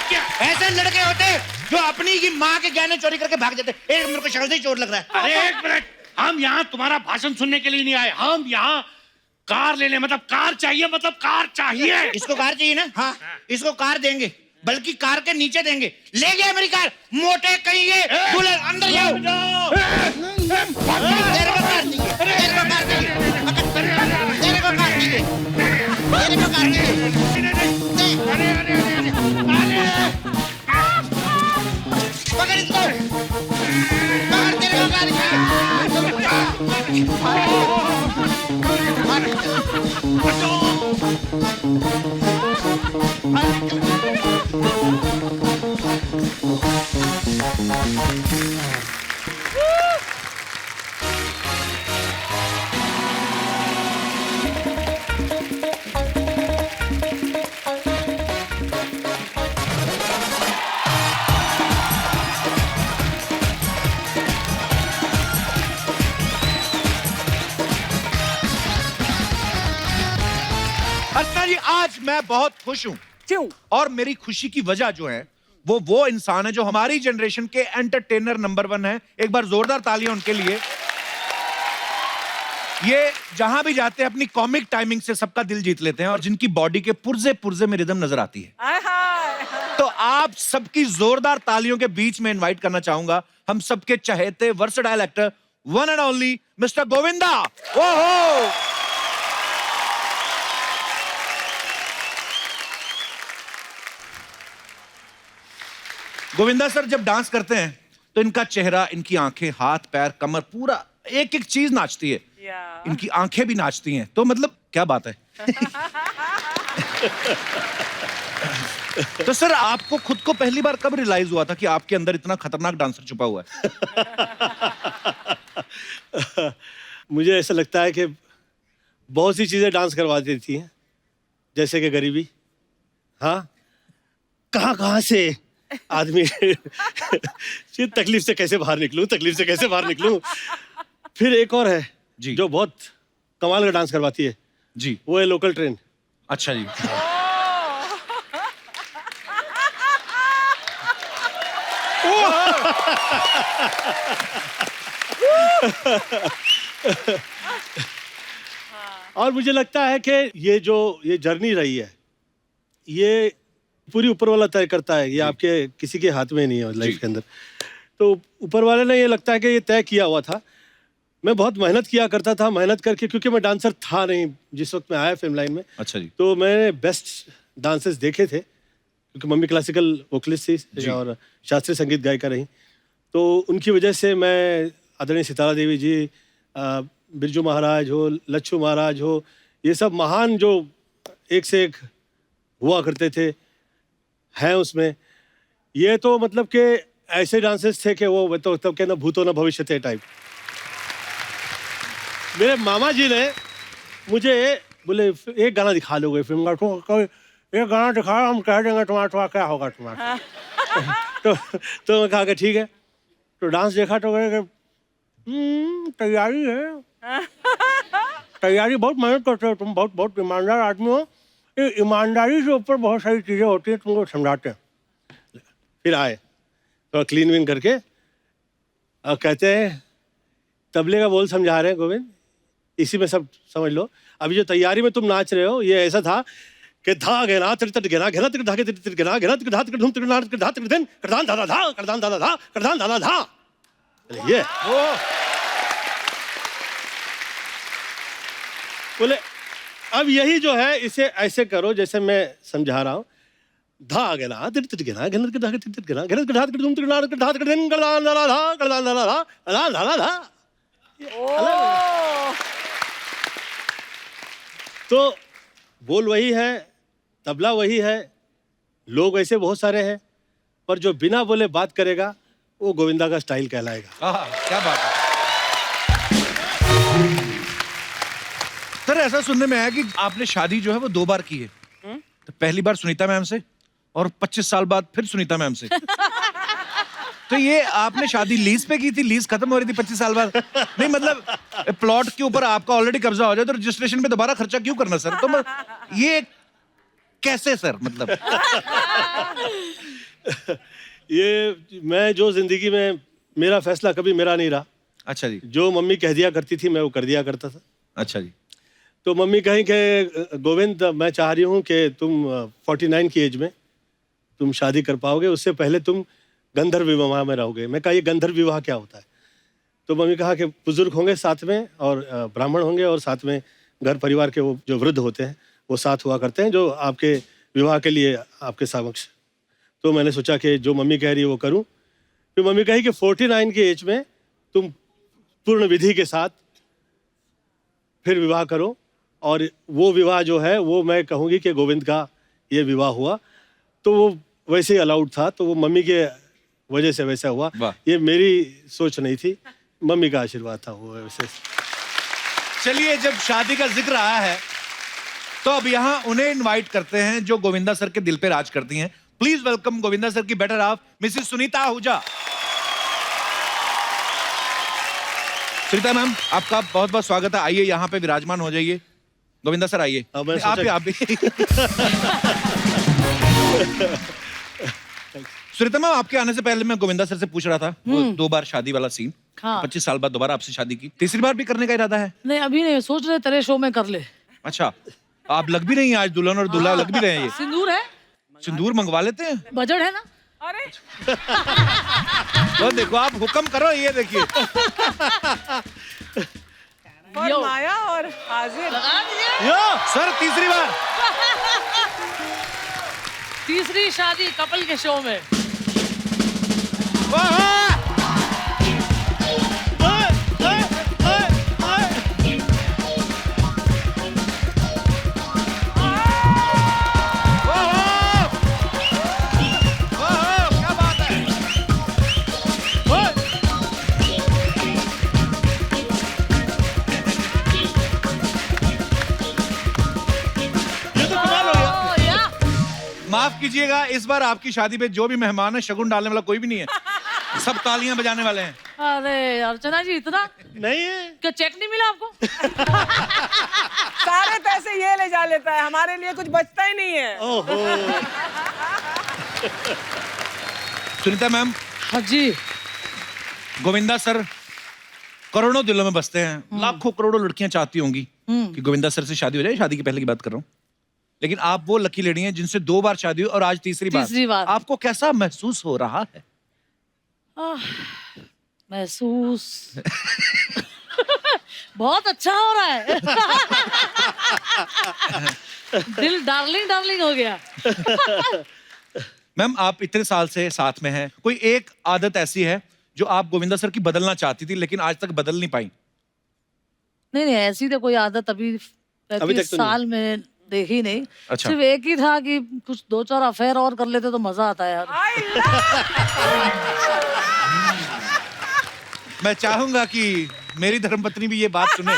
क्या ऐसे लड़के होते हैं जो अपनी की माँ के गहने चोरी करके भाग जाते हैं। एक मेरे को शक्ल से ही चोट लग रहा है। अरे एक मिनट, हम यहाँ तुम्हारा भाषण सुनने के लिए नहीं आए, हम यहाँ कार लेने, मतलब कार चाहिए, मतलब कार चाहिए। इसको कार चाहिए ना? हाँ, इसको कार देंगे, बल्कि कार के नीचे देंगे। ले गया मेरी कार, मोटे कहिए, दूल्हे अंदर जाओ। तेरे को कार चाहिए, तेरे को कार चाहिए, तेरे को कार चाहिए, तेरे को कार चाहिए। पकड़ इसको, पकड़, तेरे को कार अर्चना जी, आज मैं बहुत खुश हूं क्यों? और मेरी खुशी की वजह जो है वो इंसान है जो हमारी जनरेशन के एंटरटेनर नंबर 1 है। एक बार जोरदार तालियां उनके लिए। ये जहां भी जाते हैं अपनी कॉमिक टाइमिंग से सबका दिल जीत लेते हैं और जिनकी बॉडी के पुर्जे पुर्जे में रिदम नजर आती है। हाय हाय। तो आप सबकी जोरदार तालियों के बीच में इनवाइट करना चाहूंगा हम सबके चहेते versatile actor one and only mister Govinda. ओहो, गोविंदा सर जब डांस करते हैं तो इनका चेहरा, इनकी आंखें, हाथ, पैर, कमर, पूरा एक एक चीज नाचती है। या। इनकी आंखें भी नाचती हैं। तो मतलब क्या बात है। तो सर आपको खुद को पहली बार कब रियलाइज हुआ था कि आपके अंदर इतना खतरनाक डांसर छुपा हुआ है? मुझे ऐसा लगता है कि बहुत सी चीजें डांस करवा देती हैं, जैसे कि गरीबी। हाँ, कहाँ कहाँ से आदमी ये तकलीफ से कैसे बाहर निकलूं, तकलीफ से कैसे बाहर निकलूं। फिर एक और है जी। जो बहुत कमाल का डांस करवाती है जी, वो है लोकल ट्रेन। अच्छा जी। और मुझे लगता है कि ये जर्नी रही है, ये पूरी ऊपर वाला तय करता है। ये आपके किसी के हाथ में नहीं है लाइफ के अंदर। तो ऊपर वाले ने ये लगता है कि ये तय किया हुआ था। मैं बहुत मेहनत किया करता था, मेहनत करके, क्योंकि मैं डांसर था नहीं जिस वक्त मैं आया फिल्म लाइन में। अच्छा जी। तो मैंने बेस्ट डांसर्स देखे थे, क्योंकि मम्मी क्लासिकल वोकलिस्ट थी और शास्त्रीय संगीत गायिका रही। तो उनकी वजह से मैं आदरणीय सितारा देवी जी, बिरजू महाराज हो, लच्छू महाराज हो, ये सब महान जो एक से एक हुआ करते थे हैं उसमें। ये तो मतलब कि ऐसे डांसर्स थे कि वो तो तब के ना भूतो ना भविष्य थे टाइप। मेरे मामा जी ने मुझे बोले एक गाना दिखा लोगे फिल्म का, तो एक गाना दिखा, हम कह देंगे तुम्हारा क्या होगा तुम्हारा। तो मैं कहा कि ठीक है। तो डांस देखा तो कहे तैयारी है, तैयारी बहुत मेहनत करते हो तुम, बहुत बहुत ईमानदार आदमी हो। ये ईमानदारी से ऊपर बहुत सारी चीज़ें होती हैं, तुमको समझाते हैं। फिर आए तो क्लीन विन करके और कहते हैं तबले का बोल समझा रहे हैं गोविंद, इसी में सब समझ लो। अभी जो तैयारी में तुम नाच रहे हो ये ऐसा था कि धा गेना तिर तिर गेना गेना तिर धागे तिर तिर गेना गेना तिर धा तिर धूम तिर ना तिर धा तिर दिन करदान दादा धा करदान दादा धा करदान दादा धा। ये बोले अब यही जो है इसे ऐसे करो जैसे मैं समझा रहा हूँ। धा गेना तिर तिर गेना गेना तिर धागे तिर तिर गेना गेना तिर धा तिर धूम तिर ना तिर धा तिर दिन करदान दादा धा करदान दादा धा करदान दादा धा। तो बोल वही है, तबला वही है, लोग ऐसे बहुत सारे हैं, पर जो बिना बोले बात करेगा वो गोविंदा का स्टाइल कहलाएगा। क्या बात है सर। ऐसा सुनने में आया कि आपने शादी जो है वो 2 बार की है। तो पहली बार सुनीता मैम से और 25 साल बाद फिर सुनीता मैम से। तो ये आपने शादी लीज पे की थी, लीज खत्म हो रही थी 25 साल बाद? नहीं मतलब प्लॉट के ऊपर आपका ऑलरेडी कब्जा हो जाए तो रजिस्ट्रेशन पे दोबारा खर्चा क्यों करना सर? तो ये कैसे सर मतलब? ये मैं जो जिंदगी में मेरा फैसला कभी मेरा नहीं रहा। अच्छा जी। जो मम्मी कह दिया करती थी मैं वो कर दिया करता था। अच्छा जी। तो मम्मी कहीं कि गोविंद मैं चाह रही हूँ कि तुम 49 की एज में तुम शादी कर पाओगे, उससे पहले तुम गंधर्व विवाह में रहोगे। मैं कहा ये गंधर्व विवाह क्या होता है? तो मम्मी कहा कि बुजुर्ग होंगे साथ में और ब्राह्मण होंगे और साथ में घर परिवार के वो जो वृद्ध होते हैं वो साथ हुआ करते हैं जो आपके विवाह के लिए आपके समक्ष। तो मैंने सोचा कि जो मम्मी कह रही है वो करूं। फिर मम्मी कही कि 49 की एज में तुम पूर्ण विधि के साथ फिर विवाह करो, और वो विवाह जो है वो मैं कहूँगी कि गोविंद का ये विवाह हुआ। तो वो वैसे ही अलाउड था, तो वो मम्मी के वजह से वैसा हुआ। ये मेरी सोच नहीं थी, मम्मी का आशीर्वाद था वो वैसे। चलिए जब शादी का जिक्र आया है तो अब यहाँ उन्हें इनवाइट करते हैं जो गोविंदा सर के दिल पे राज करती हैं। प्लीज वेलकम गोविंदा सर की better half Mrs Sunita Ahuja. Sunita ma'am आपका बहुत बहुत स्वागत है। आइए यहाँ पे विराजमान हो जाइए। गोविंदा सर आइए। हाँ, मैं आप सोचा- आप भी सुनीता मैम, आपके आने से पहले मैं गोविंदा सर से पूछ रहा था वो 2 बार शादी वाला सीन। हाँ। 25 साल बाद दोबारा आपसे शादी की, तीसरी बार भी करने का इरादा है? नहीं अभी नहीं, सोच रहे तेरे शो में कर ले। अच्छा, आप लग भी नहीं हैं आज, दुल्हन और दूल्हा लग भी रहे हैं। ये सिंदूर है, सिंदूर मंगवा लेते हैं। बजट है ना। अरे तो देखो, आप हुक्म करो, ये देखिए। फरमाया और हाजिर। लगा दीजिए। यो सर, तीसरी बार। तीसरी शादी कपल के शो में। वाह! क्या बात है? ये तो कमाल हो गया। ओ, या। माफ कीजिएगा, इस बार आपकी शादी पे जो भी मेहमान है, शगुन डालने वाला कोई भी नहीं है। सब तालियां बजाने वाले हैं। अरे अर्चना जी, इतना नहीं है। क्या चेक नहीं मिला आपको? सारे पैसे ये ले जा लेता है, हमारे लिए कुछ बचता ही नहीं है। ओहो। सुनीता मैम, हाँ जी। गोविंदा सर करोड़ों दिलों में बसते हैं। लाखों करोड़ों लड़कियां चाहती होंगी कि गोविंदा सर से शादी हो जाए। शादी की पहले की बात कर रहा हूँ, लेकिन आप वो लकी लेडी हैं जिनसे 2 बार शादी हुई और आज तीसरी बार। आपको कैसा महसूस हो रहा है? महसूस बहुत अच्छा हो रहा है। दिल डार्लिंग डार्लिंग हो गया। मैम, आप इतने साल से साथ में हैं, कोई एक आदत ऐसी है जो आप गोविंदा सर की बदलना चाहती थी लेकिन आज तक बदल नहीं पाई? नहीं नहीं, ऐसी तो कोई आदत अभी तक 35 तो साल में देखी नहीं। अच्छा। सिर्फ एक ही था कि कुछ 2-4 अफेयर और कर लेते तो मजा आता है यार। मैं चाहूंगा कि मेरी धर्मपत्नी भी ये बात सुने।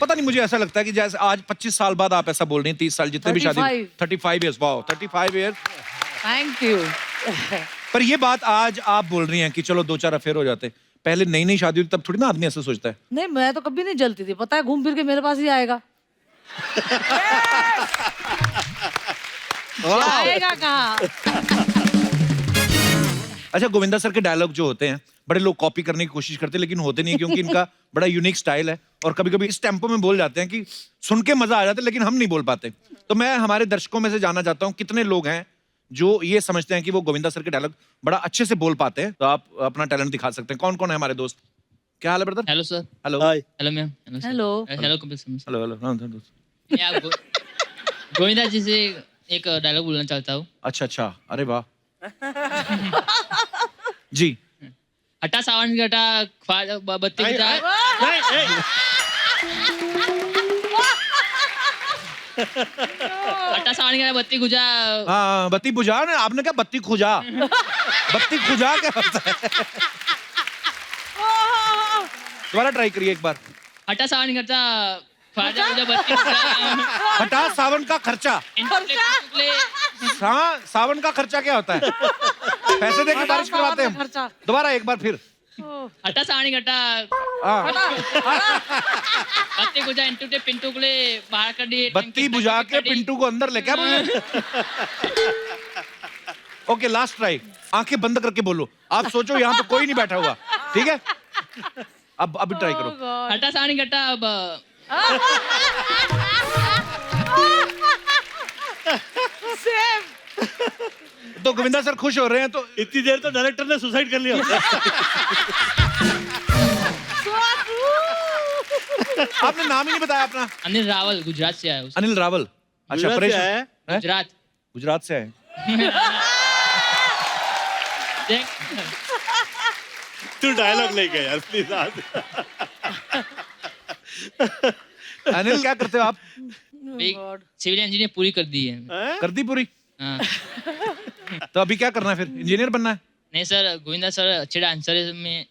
पता नहीं, मुझे ऐसा लगता है कि जैसे आज 25 साल बाद आप ऐसा बोल रही हैं, 30 साल जितने भी शादी 35 years, wow 35 years. Thank you. पर ये बात आज आप बोल रही हैं कि चलो 2-4 अफेयर हो जाते। पहले नई नई शादी हुई तब थोड़ी ना आदमी ऐसा सोचता है। नहीं, मैं तो कभी नहीं जलती थी, पता है, घूम फिर के मेरे पास ही आएगा। आएगा कहाँ? अच्छा, गोविंदा सर के डायलॉग जो होते हैं, बड़े लोग कॉपी करने की कोशिश करते हैं लेकिन होते नहीं है, क्योंकि इनका बड़ा यूनिक स्टाइल है और कभी कभी इस टेम्पो में बोल जाते हैं कि सुन के मजा आ जाता है लेकिन हम नहीं बोल पाते। तो मैं हमारे दर्शकों में से जानना चाहता हूँ, कितने लोग हैं जो ये समझते हैं कि वो गोविंदा सर के डायलॉग बड़ा अच्छे से बोल पाते हैं? तो आप अपना टैलेंट दिखा सकते हैं। कौन कौन है हमारे दोस्त? क्या हाल है brother? Hello sir. Hello hi. Hello ma'am. Hello. Hello Kapil sir. Hello hello. मैं आप गोविंदा जी से एक डायलॉग बोलना चाहता हूँ। अच्छा अच्छा, अरे वाह। जी। हटा सावन घटा बत्ती नहीं, बुझा। नहीं, नहीं। हटा सावन घटा बत्ती बुझा। हाँ, बत्ती बुझा ना, आपने क्या बत्ती खुजा? बत्ती खुजा क्या होता है? दोबारा ट्राई करिए एक बार। हटा सावन घटा ख्वाजा बुझा बत्ती बुझा। हटा सावन का खर्चा। हाँ, सावन का खर्चा क्या होता है? पैसे देके बारिश करवाते हैं हम। दोबारा एक बार फिर। हटा सावन घटा हाँ, बत्ती बुझा इंटू पिंटू को ले बाहर कर दिए। बत्ती बुझा के पिंटू को अंदर ले, क्या बोले? Okay, last try. आंखें बंद करके बोलो। आप सोचो यहाँ पे कोई नहीं बैठा हुआ, ठीक है? अब अभी ट्राई करो। हटा सावन घटा तो गोविंदा सर खुश हो रहे हैं तो इतनी देर तो डायरेक्टर ने सुसाइड कर लिया। आपने नाम ही नहीं बताया अपना। अनिल रावल गुजरात से आया। अनिल रावल। अच्छा, गुजरात से आया है? गुजरात। गुजरात से आए। तू डायलॉग नहीं गया यार, प्लीज आज। अनिल, क्या करते हो आप? सिविल इंजीनियर पूरी कर दी है। कर दी पूरी? हाँ। तो अभी क्या करना है फिर? इंजीनियर बनना है? नहीं सर, गोविंदा सर अच्छे डांसर है। मैं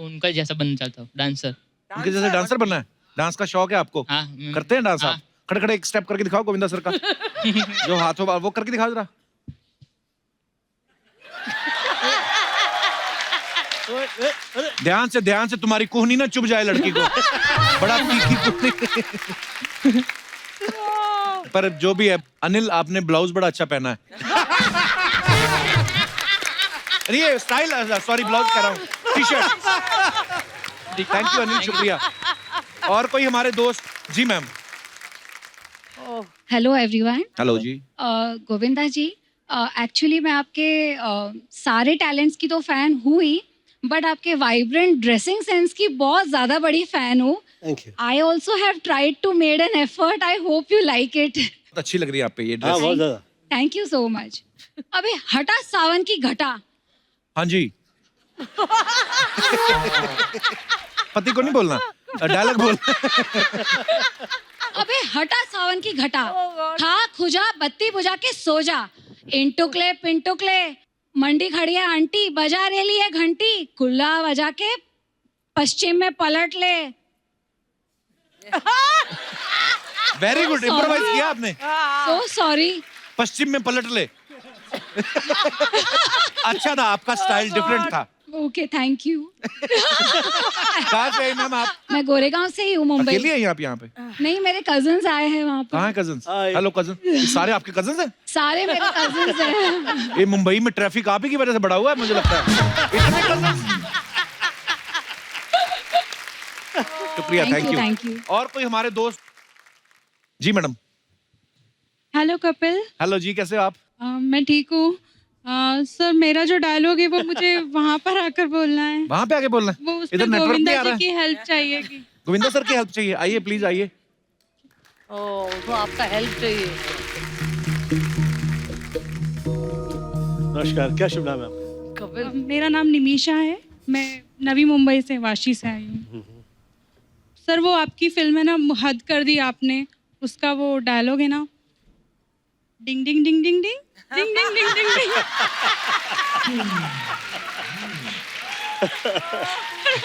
उनका जैसा बनना चाहता हूँ, डांसर। उनके जैसे डांसर बनना है? डांस का शौक है आपको? हाँ। करते हैं डांस हाँ। आप? खड़े खड़े एक स्टेप करके दिखाओ गोविंदा सर का। जो हाथों वो करके दिखाओ जरा। ध्यान से तुम्हारी कोहनी ना चुभ जाए लड़की को। बड़ा तीखी कोहनी। पर जो भी है अनिल, आपने ब्लाउज बड़ा अच्छा पहना है। ये स्टाइल, सॉरी ब्लाउज कह रहा हूँ, T shirt. Thank you Anil, शुक्रिया। और कोई हमारे दोस्त? जी मैम। Hello everyone. हेलो जी। गोविंदा जी, एक्चुअली मैं आपके सारे टैलेंट्स की तो फैन हूँ ही, बट आपके वाइब्रेंट ड्रेसिंग सेंस की बहुत ज्यादा बड़ी फैन हूँ। Thank you. I also have tried to made an effort. I hope you like it. बहुत अच्छी लग रही है आप पे ये हाँ ड्रेस। बहुत ज्यादा। Thank you so much. अबे हटा सावन की घटा। हाँ जी। पति को नहीं बोलना, डायलॉग बोल। अबे हटा सावन की घटा। खा खुजा बत्ती बुझा के सो जा। इंटुकले पिंटुकले मंडी खड़ी है आंटी, बजा रेली है घंटी, कुल्ला बजा के पश्चिम में पलट ले। वेरी गुड, इम्प्रोवाइज किया आपने। So sorry. पश्चिम में पलट ले। अच्छा था, आपका स्टाइल डिफरेंट था। Okay thank you. कहाँ से आई मैम आप? मैं गोरेगांव से ही हूँ, मुंबई। अकेली आई आप यहाँ पे? नहीं, मेरे कजन्स आए हैं वहाँ कहाँ पर। है कजन्स? हेलो कजन, सारे आपके कजन्स हैं? सारे मेरे कजन्स हैं। ये मुंबई में ट्रैफिक आप ही की वजह से बढ़ा हुआ है मुझे लगता है। इतने cousins? शुक्रिया, थैंक यू। और कोई हमारे दोस्त? जी मैडम। हेलो कपिल। हेलो जी, कैसे हो आप? मैं ठीक हूँ। सर मेरा जो डायलॉग है वो मुझे वहाँ पर आकर बोलना है। वहाँ पे आके बोलना है? वो इधर उसमें नेटवर्क नहीं गोविंदा आ रहा जी है। की हेल्प चाहिए कि गोविंदा सर की हेल्प चाहिए, आइए प्लीज आइए। ओ, तो आपका हेल्प चाहिए। नमस्कार, क्या शुभ नाम है आपका? कपिल। मेरा नाम निमिषा है। मैं नवी मुंबई से, वाशी से आई हूँ। सर वो आपकी फिल्म है ना, हद कर दी आपने, उसका वो डायलॉग है ना, डिंग ding ding ding ding ding ding ding ding डिंग।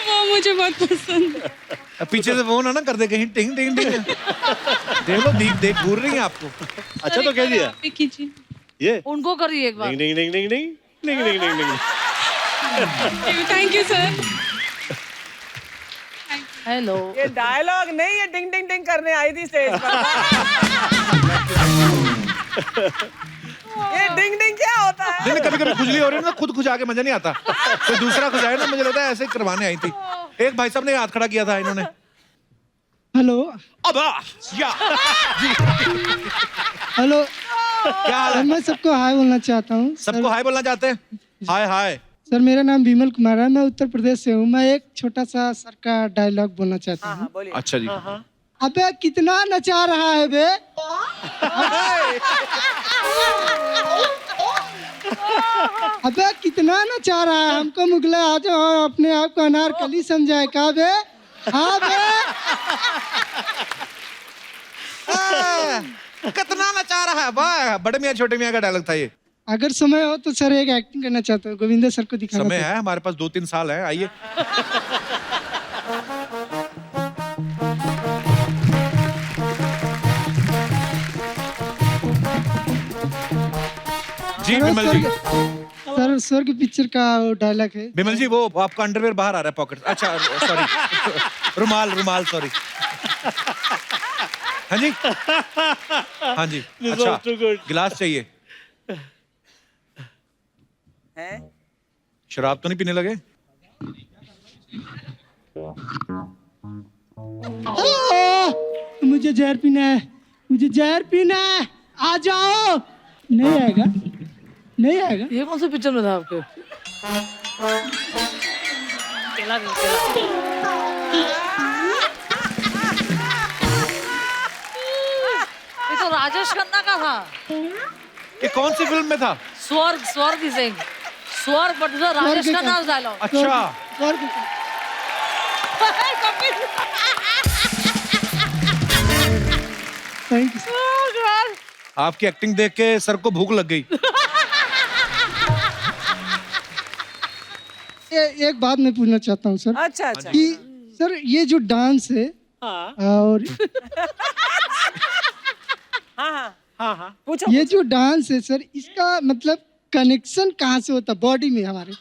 वो मुझे बहुत पसंद है। पीछे से फोन ना कर दे कहीं, टिंग टिंग टिंग। देख लो, देख घूर रही है आपको। अच्छा तो कह दिया कीजिए। ये उनको करिए एक बार। Ding ding ding ding ding ding ding ding. Thank you sir. Hello. ये डायलॉग नहीं, ये डिंग डिंग डिंग करने आई थी स्टेज पर। ये डिंग डिंग क्या होता है? नहीं, कभी कभी खुजली हो रही है ना, खुद खुजा के मजा नहीं आता। तो दूसरा खुजाए ना, मुझे लगता है ऐसे करवाने आई थी। एक भाई साहब ने हाथ खड़ा किया था इन्होंने। हेलो। अब या जी। हेलो। क्या हाल है? मैं सबको हाय बोलना चाहता हूँ। सबको हाय बोलना चाहते हैं? हाय हाय। सर मेरा नाम विमल कुमार है, मैं उत्तर प्रदेश से हूँ। मैं एक छोटा सा सर का डायलॉग बोलना चाहता हूँ। अच्छा जी। अबे कितना नचा रहा है बे? अबे कितना नचा रहा है? हमको मुगला आ जाओ, अपने आप को अनारकली समझाए का बे? हाँ बे। कितना नचा रहा है? वाह, बड़े मियाँ छोटे मियाँ का डायलॉग था ये। अगर समय हो तो सर एक एक्टिंग करना चाहता हूँ, गोविंदा सर को दिखाना। समय है हमारे पास, 2-3 साल है, आइए। जी विमल जी। सर स्वर्ग पिक्चर का वो डायलॉग है। विमल जी, वो आपका अंडरवेयर बाहर आ रहा है पॉकेट। अच्छा सॉरी, रुमाल सॉरी। हाँ जी, हाँ जी। अच्छा, गिलास चाहिए। शराब तो नहीं पीने लगे? मुझे जहर पीना है, मुझे जहर पीना है, आ जाओ। नहीं आएगा, नहीं आएगा। ये कौन सी पिक्चर में था आपके? केला भी, केला। ये तो राजेश खन्ना का था। ये कौन सी फिल्म में था? स्वर्ग ही सिंह। स्वर्ग, बट राजेश खन्ना डायलॉग। अच्छा। स्वर्ग। Thank you. आपकी एक्टिंग देख के सर को भूख लग गई। एक बात मैं पूछना चाहता हूँ सर। अच्छा अच्छा। कि सर ये जो डांस है और हाँ पूछो। ये जो डांस है सर, इसका मतलब कनेक्शन कहाँ से होता है बॉडी में हमारे?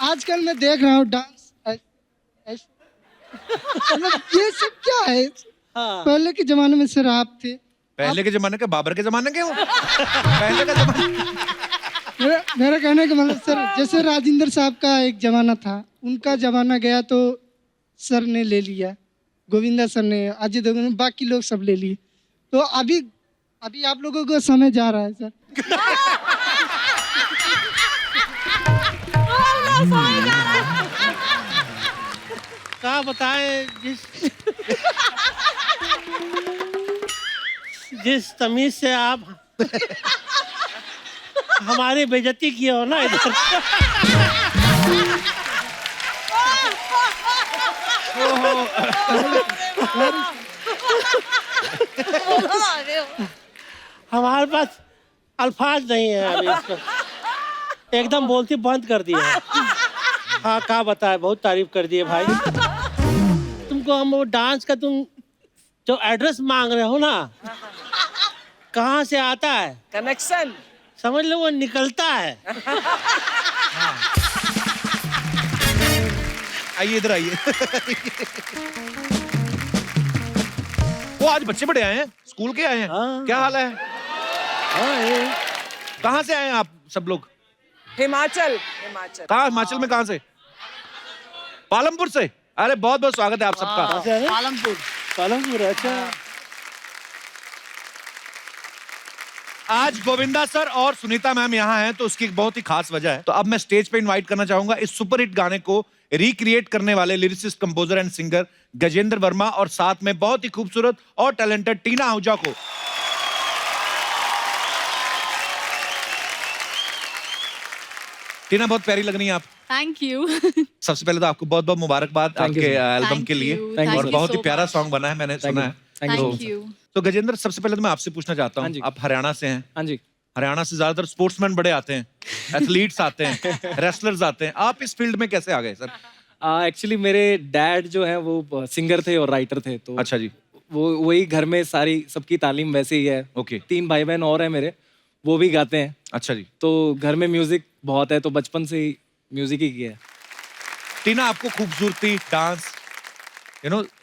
आजकल मैं देख रहा हूँ डांस मतलब ये सब क्या है? पहले के जमाने में सर आप थे। पहले के जमाने के बाबर के जमाने के हो? पहले का जमाना। मेरा कहने का मतलब सर, जैसे राजेंद्र साहब का एक जमाना था, उनका जमाना गया तो सर ने ले लिया, गोविंदा सर ने, अजय देवगन ने, बाकी लोग सब ले लिए। तो अभी आप लोगों को समय जा रहा है सर। क्या बताए, जिस तमीज से आप हमारी बेइज्जती की हो ना इधर। हमारे पास अल्फाज नहीं है अभी इसको, एकदम बोलती बंद कर दिया। हाँ क्या बताए, बहुत तारीफ कर दिए भाई। तुमको हम वो डांस का तुम जो एड्रेस मांग रहे हो ना, कहाँ से आता है कनेक्शन, समझ लो वो निकलता है। आइए इधर आइए। वो आज बच्चे बड़े आए हैं, स्कूल के आए हैं। क्या हाल है? कहाँ से आए हैं आप सब लोग? हिमाचल। कहाँ? हिमाचल में कहाँ से? पालमपुर से। अरे बहुत बहुत स्वागत है आप सबका। पालमपुर अच्छा। आज गोविंदा सर और सुनीता मैम यहाँ हैं, तो उसकी एक बहुत ही खास वजह है। तो अब मैं स्टेज पे इनवाइट करना चाहूंगा इस सुपरहिट गाने को रिक्रिएट करने वाले lyricist, composer and singer Gajendra Verma और साथ में बहुत ही खूबसूरत और टैलेंटेड टीना आहूजा को। टीना बहुत प्यारी लग रही हैं आप। Thank you. सबसे पहले तो आपको बहुत बहुत मुबारकबाद आपके एल्बम के लिए, और बहुत ही प्यारा सॉन्ग बना है, मैंने सुना है। Thank you. तो गजेंद्र, सबसे पहले तो मैं आपसे पूछना चाहता हूँ, आप हरियाणा से हैं। हाँ जी। हरियाणा से ज्यादातर स्पोर्ट्समैन बड़े आते हैं, एथलीट्स आते हैं, रेसलर्स आते हैं। आप इस फील्ड में कैसे आ गए सर? एक्चुअली मेरे डैड जो है वो सिंगर थे और राइटर थे, तो अच्छा जी। वो वही घर में सारी सबकी तालीम वैसे ही है। ओके। 3 भाई बहन और हैं मेरे, वो भी गाते हैं। अच्छा जी। तो घर में म्यूजिक बहुत है, तो बचपन से ही म्यूजिक ही किया है। टीना, आपको खूबसूरती, डांस,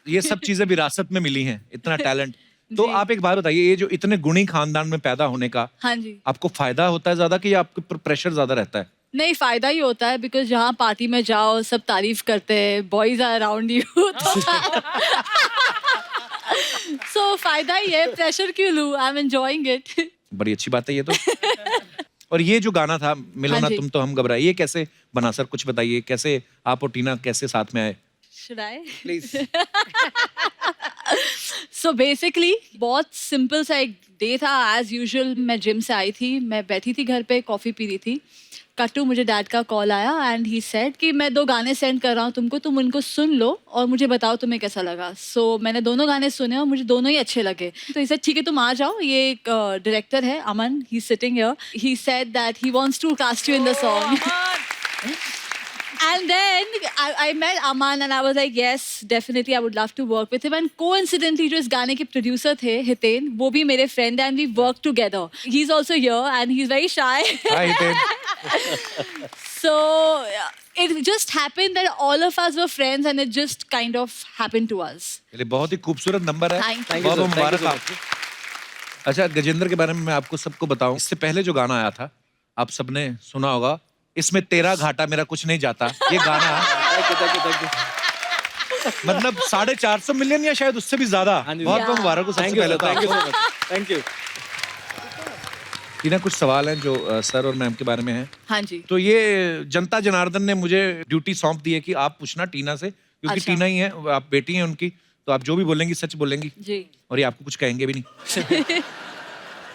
ये सब चीजें विरासत में मिली हैं, इतना टैलेंट। तो आप एक बात बताइए, ये जो इतने गुणी खानदान में पैदा होने का, हाँ जी, आपको फायदा होता है ज्यादा कि आपके ऊपर प्रेशर ज्यादा रहता है? नहीं, फायदा ही होता है, बिकॉज जहाँ पार्टी में जाओ सब तारीफ करते हैं, बॉयज आर अराउंड यू, सो फायदा ही है। प्रेशर क्यों लूं? I am enjoying it. बड़ी अच्छी बात है ये तो। और ये जो गाना था मिलो ना तुम तो हम घबराए, ये कैसे बना सर? कुछ बताइए, कैसे आप और टीना कैसे साथ में आए? Should I? Please. So basically बहुत सिंपल सा एक डे था। एज यूजुअल मैं जिम से आई थी, मैं बैठी थी घर पे, कॉफ़ी पी रही थी। कट्टू, मुझे डैड का कॉल आया एंड ही सेड कि मैं 2 गाने सेंड कर रहा हूँ तुमको, तुम उनको सुन लो और मुझे बताओ तुम्हें कैसा लगा। सो मैंने दोनों गाने सुने और मुझे दोनों ही अच्छे लगे। तो ही सेड ठीक है तुम आ जाओ, ये एक डायरेक्टर है Aman, he is sitting here, he said that he wants to cast you in the song. And then I met Aman and I was like, yes, definitely I would love to work with him. And coincidentally, जो इस गाने के producer थे, हितेन, वो भी मेरे friend and we work together. He's also here and he's very shy. Hi, Hiteen. So it just happened that all of us were friends and it just kind of happened to us. ये बहुत ही खूबसूरत number है। Thank you. बहुत बहुत मुबारक आपको। अच्छा, गजेंद्र के बारे में मैं आपको सबको बताऊं, इससे पहले जो गाना आया था, आप सबने सुना होगा, इसमें तेरा घाटा मेरा कुछ नहीं जाता। ये गाना मतलब 450 मिलियन या शायद उससे भी ज्यादा। बहुत बहुत मुबारक हो सबसे पहले तो आपको। Thank you. टीना, कुछ सवाल हैं जो सर और मैम के बारे में हैं। हाँ जी। तो ये जनता जनार्दन ने मुझे ड्यूटी सौंप दी है कि आप पूछना टीना से, क्योंकि अच्छा। टीना ही है, आप बेटी हैं उनकी, तो आप जो भी बोलेंगी सच बोलेंगी जी। और ये आपको कुछ कहेंगे भी नहीं।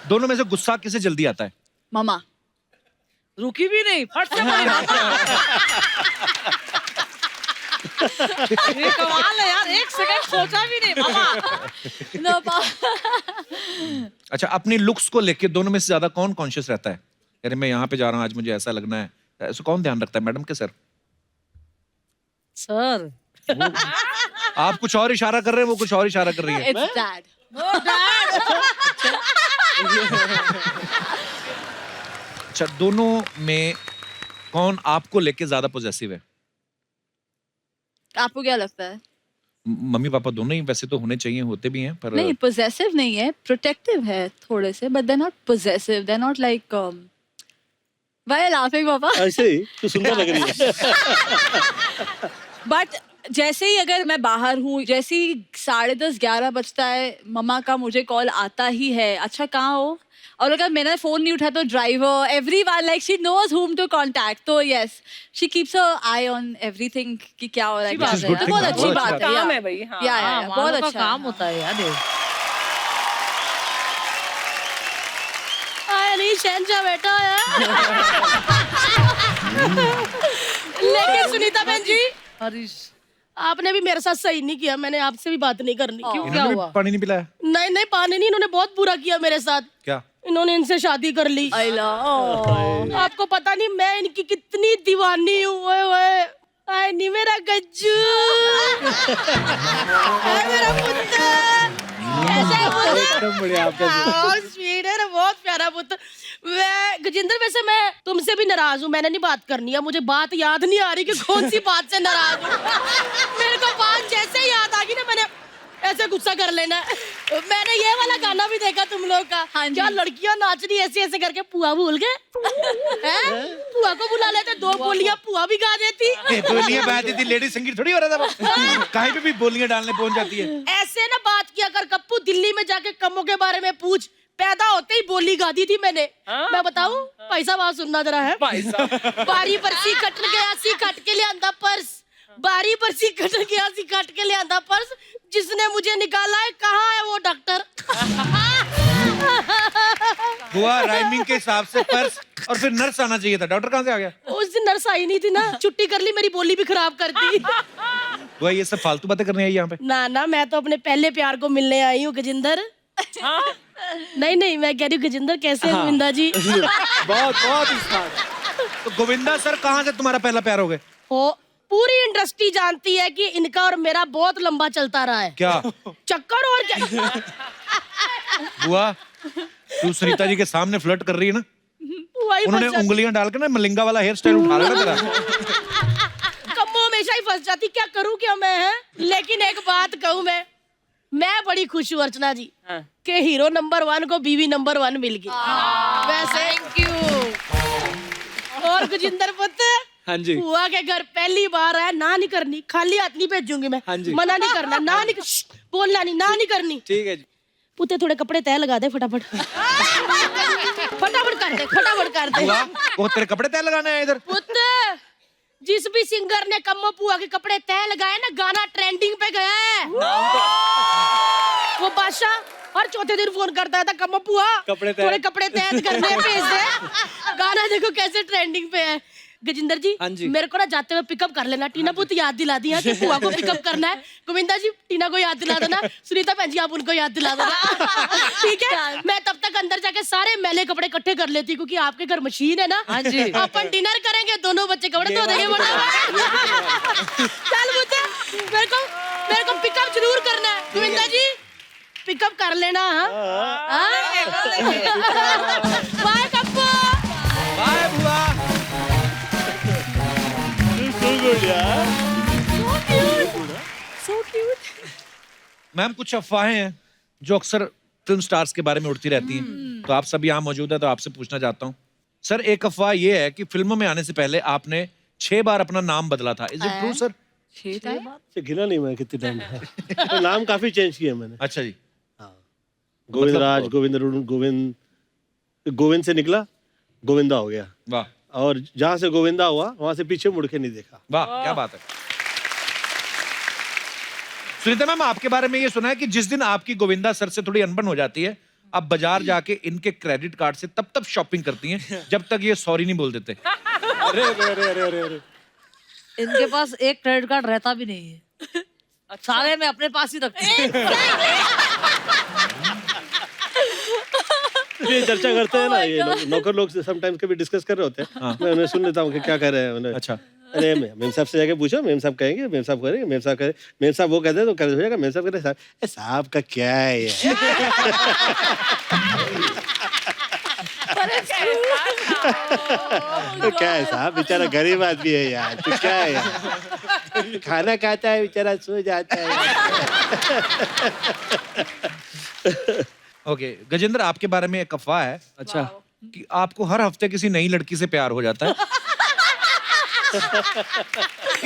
दोनों में से गुस्सा किसे जल्दी आता है? मामा। रुकी भी नहीं, फट से मारी। ये कमाल है यार, 1 सेकंड सोचा भी नहीं मामा। अच्छा, अपनी लुक्स को लेके दोनों में से ज्यादा कौन कॉन्शियस रहता है? अरे मैं यहाँ पे जा रहा हूँ, आज मुझे ऐसा लगना है, ऐसा कौन ध्यान रखता है, मैडम के सर? सर आप कुछ और इशारा कर रहे हैं, वो कुछ और इशारा कर रही है। It's dad. अच्छा, दोनों में कौन आपको लेके ज्यादा पॉजेसिव है? आपको क्या लगता है? मम्मी पापा दोनों ही वैसे तो होने चाहिए, होते भी हैं, पर नहीं, पोजेसिव नहीं है, प्रोटेक्टिव है थोड़े से, but they not possessive, they not like why laughing पापा? ऐसे ही तू सुंदर लग रही है। बट जैसे ही अगर मैं बाहर हूँ, जैसे ही 10:30-11 बजता है, मम्मा का मुझे कॉल आता ही है, अच्छा कहाँ हो? और अगर मैंने फोन नहीं उठाया तो driver, everyone, like she knows whom to contact. तो yes, she keeps a eye on everything कि क्या हो रहा है, क्या हो रहा है। तो बहुत अच्छी बात है, काम है भाई। हाँ, या बहुत अच्छा काम होता है यार। नहीं शहंशाह बैठा है। लेकिन सुनीता बहन जी, हरीश आपने भी मेरे साथ सही नहीं किया, मैंने आपसे भी बात नहीं करनी। क्यों, क्या इन्होंने भी हुआ? पानी नहीं पिलाया? नहीं नहीं, पानी नहीं, इन्होंने बहुत बुरा किया मेरे साथ। क्या? इन्होंने इनसे शादी कर ली। आपको पता नहीं मैं इनकी कितनी दीवानी हूँ। ओए ओए, आए नहीं मेरा गज्जू, आए मेरा पुत्र, कैसा है पुत्र? एकदम बढ़िया आपका। बहुत स्वीट है ना, बहुत प्यारा पुत्र। मैं गजेंद्र, वैसे मैं तुमसे भी नाराज हूँ, मैंने नहीं बात करनी है, मुझे बात याद नहीं आ रही कि कौन सी बात से नाराज हूँ। मेरे को बात जैसे ही याद आ गई ना, मैंने ऐसे गुस्सा कर लेना। मैंने ये वाला गाना भी देखा तुम लोग का, क्या लड़कियां नाच रही ऐसे ऐसे करके, पुआ भूल गए? पुआ को बुला लेते, 2 बोलियां पुआ भी गा देती। बोलियां गाती थी, लेडी संगीत थोड़ी हो रहा था। कहीं पे भी बोलियां डालने पहुंच जाती है। ऐसे ना बात किया कर कप्पू, दिल्ली में जाके कमों के बारे में पूछ, पैदा होते ही बोली गा दी थी मैंने। मैं बताऊं, पैसा बात सुनना जरा है। बारी बरसी कट गया सी कट के ले आंदा पर्स, बारी बरसी कट गया सी कट के ले आंदा पर्स, जिसने मुझे निकाला है कहाँ है वो डॉक्टर? हुआ राइमिंग के हिसाब से पर्स, और फिर नर्स आना चाहिए था, डॉक्टर कहाँ से आ गया? उस दिन नर्स आई नहीं थी ना, छुट्टी कर ली, मेरी बोली भी खराब कर दी। हुआ ये सब फालतू बातें करने आई यहाँ पे? ना ना, मैं तो अपने पहले प्यार को मिलने आई हूँ गजेंद्र। नहीं नहीं, मैं कह रही हूँ गजेंद्र कैसे हैं गोविंदा जी? बहुत बहुत स्मार्ट। तो गोविंदा सर कहाँ से तुम्हारा पहला प्यार हो गए? हो, पूरी इंडस्ट्री जानती है कि इनका और मेरा बहुत लंबा चलता रहा है। क्या चक्कर? और क्या हुआ? तू सुनीता जी के सामने फ्लर्ट कर रही है ना? उन्होंने उंगलियां डाल के ना मलिंगा वाला हेयर स्टाइल उठा रहा तेरा। कम्मो हमेशा ही फंस जाती, क्या करूं क्या मैं है? लेकिन एक बात कहूं, मैं बड़ी खुश हूँ अर्चना जी के हीरो नंबर 1 को बीवी नंबर 1 मिल गई। वैसे थैंक यू। और गजेंद्र पुत्र, हाँ जी, बुआ के घर पहली बार आया, ना नहीं करनी, खाली हाथ नहीं भेजूंगी मैं। हाँ जी, मना नहीं करना, ना नहीं बोलना, नहीं ना नहीं करनी। ठीक है जी। पुते थोड़े कपड़े तय लगा दे फटाफट। फटाफट कर दे, फटाफट कर दे। वो तेरे कपड़े तय लगाने हैं इधर? पुत्र, जिस भी सिंगर ने कम्मो पुआ के कपड़े तय लगाए ना, गाना ट्रेंडिंग पे गया है। वो बादशाह हर चौथे दिन फोन करता था, कम्मो पुआ थोड़े कपड़े तय करने भेज दे। गाना देखो कैसे ट्रेंडिंग पे है। गजेंद्र जी, मेरे को ना जाते हुए पिकअप कर लेना। टीना पुत याद दिला दी है कि पुआ को पिकअप करना है। गोविंदा जी, टीना को याद दिला देना। सुनीता बहन जी, आप उनको याद दिला देना। ठीक है, मैं तब तक अंदर जाके सारे मैले कपड़े इकट्ठे कर लेती, क्योंकि आपके घर मशीन है ना। अपन डिनर करेंगे, दोनों बच्चे कपड़े धो देंगे। चल मुझे, मेरे को पिकअप जरूर करना है। गोविंदा जी, पिकअप कर लेना। बाय कप्पू, बाय बुआ। मैम, कुछ अफवाहें हैं जो अक्सर फिल्म स्टार्स के बारे में उड़ती रहती हैं, तो आप सब यहाँ मौजूद है तो आपसे पूछना चाहता हूँ। सर, एक अफवाह ये है कि फिल्मों में आने से पहले आपने 6 बार अपना नाम बदला था। Is it true sir? 6 time? गिना नहीं मैं कितने टाइम तो नाम काफी चेंज किया मैंने। अच्छा जी। गोविंद राज, गोविंद अरुण, गोविंद से निकला गोविंदा हो गया। वाह। और जहां से गोविंदा हुआ वहां से पीछे मुड़ के नहीं देखा। वाह, क्या बात है। सुनीता मैम, आपके बारे में ये सुना है कि जिस दिन आपकी गोविंदा सर से थोड़ी अनबन हो जाती है, आप बाजार जाके इनके क्रेडिट कार्ड से तब शॉपिंग करती हैं जब तक ये सॉरी नहीं बोल देते। अरे अरे अरे अरे अरे, इनके पास एक क्रेडिट कार्ड रहता भी नहीं है, सारे में अपने पास ही रखते हैं। ये चर्चा करते हैं ना, ये नौकर लोग समटाइम्स कभी डिस्कस कर रहे होते हैं। मैं उन्हें सुन लेता हूँ कि क्या कर रहे हैं। अच्छा, अरे मेम साहब से जाके पूछो, मेम साहब कहेंगे, मेम साहब करेंगे, मेम साहब करे, मेम साहब वो कहते हैं तो कर हो जाएगा, मेम साहब कहते हैं साहब का क्या है ये। तो क्या है साहब, बेचारा गरीब आदमी है यार, तो क्या है यार, खाना खाता है बेचारा, सो जाता है। ओके गजेंद्र, आपके बारे में एक अफवाह है अच्छा कि आपको हर हफ्ते किसी नई लड़की से प्यार हो जाता है,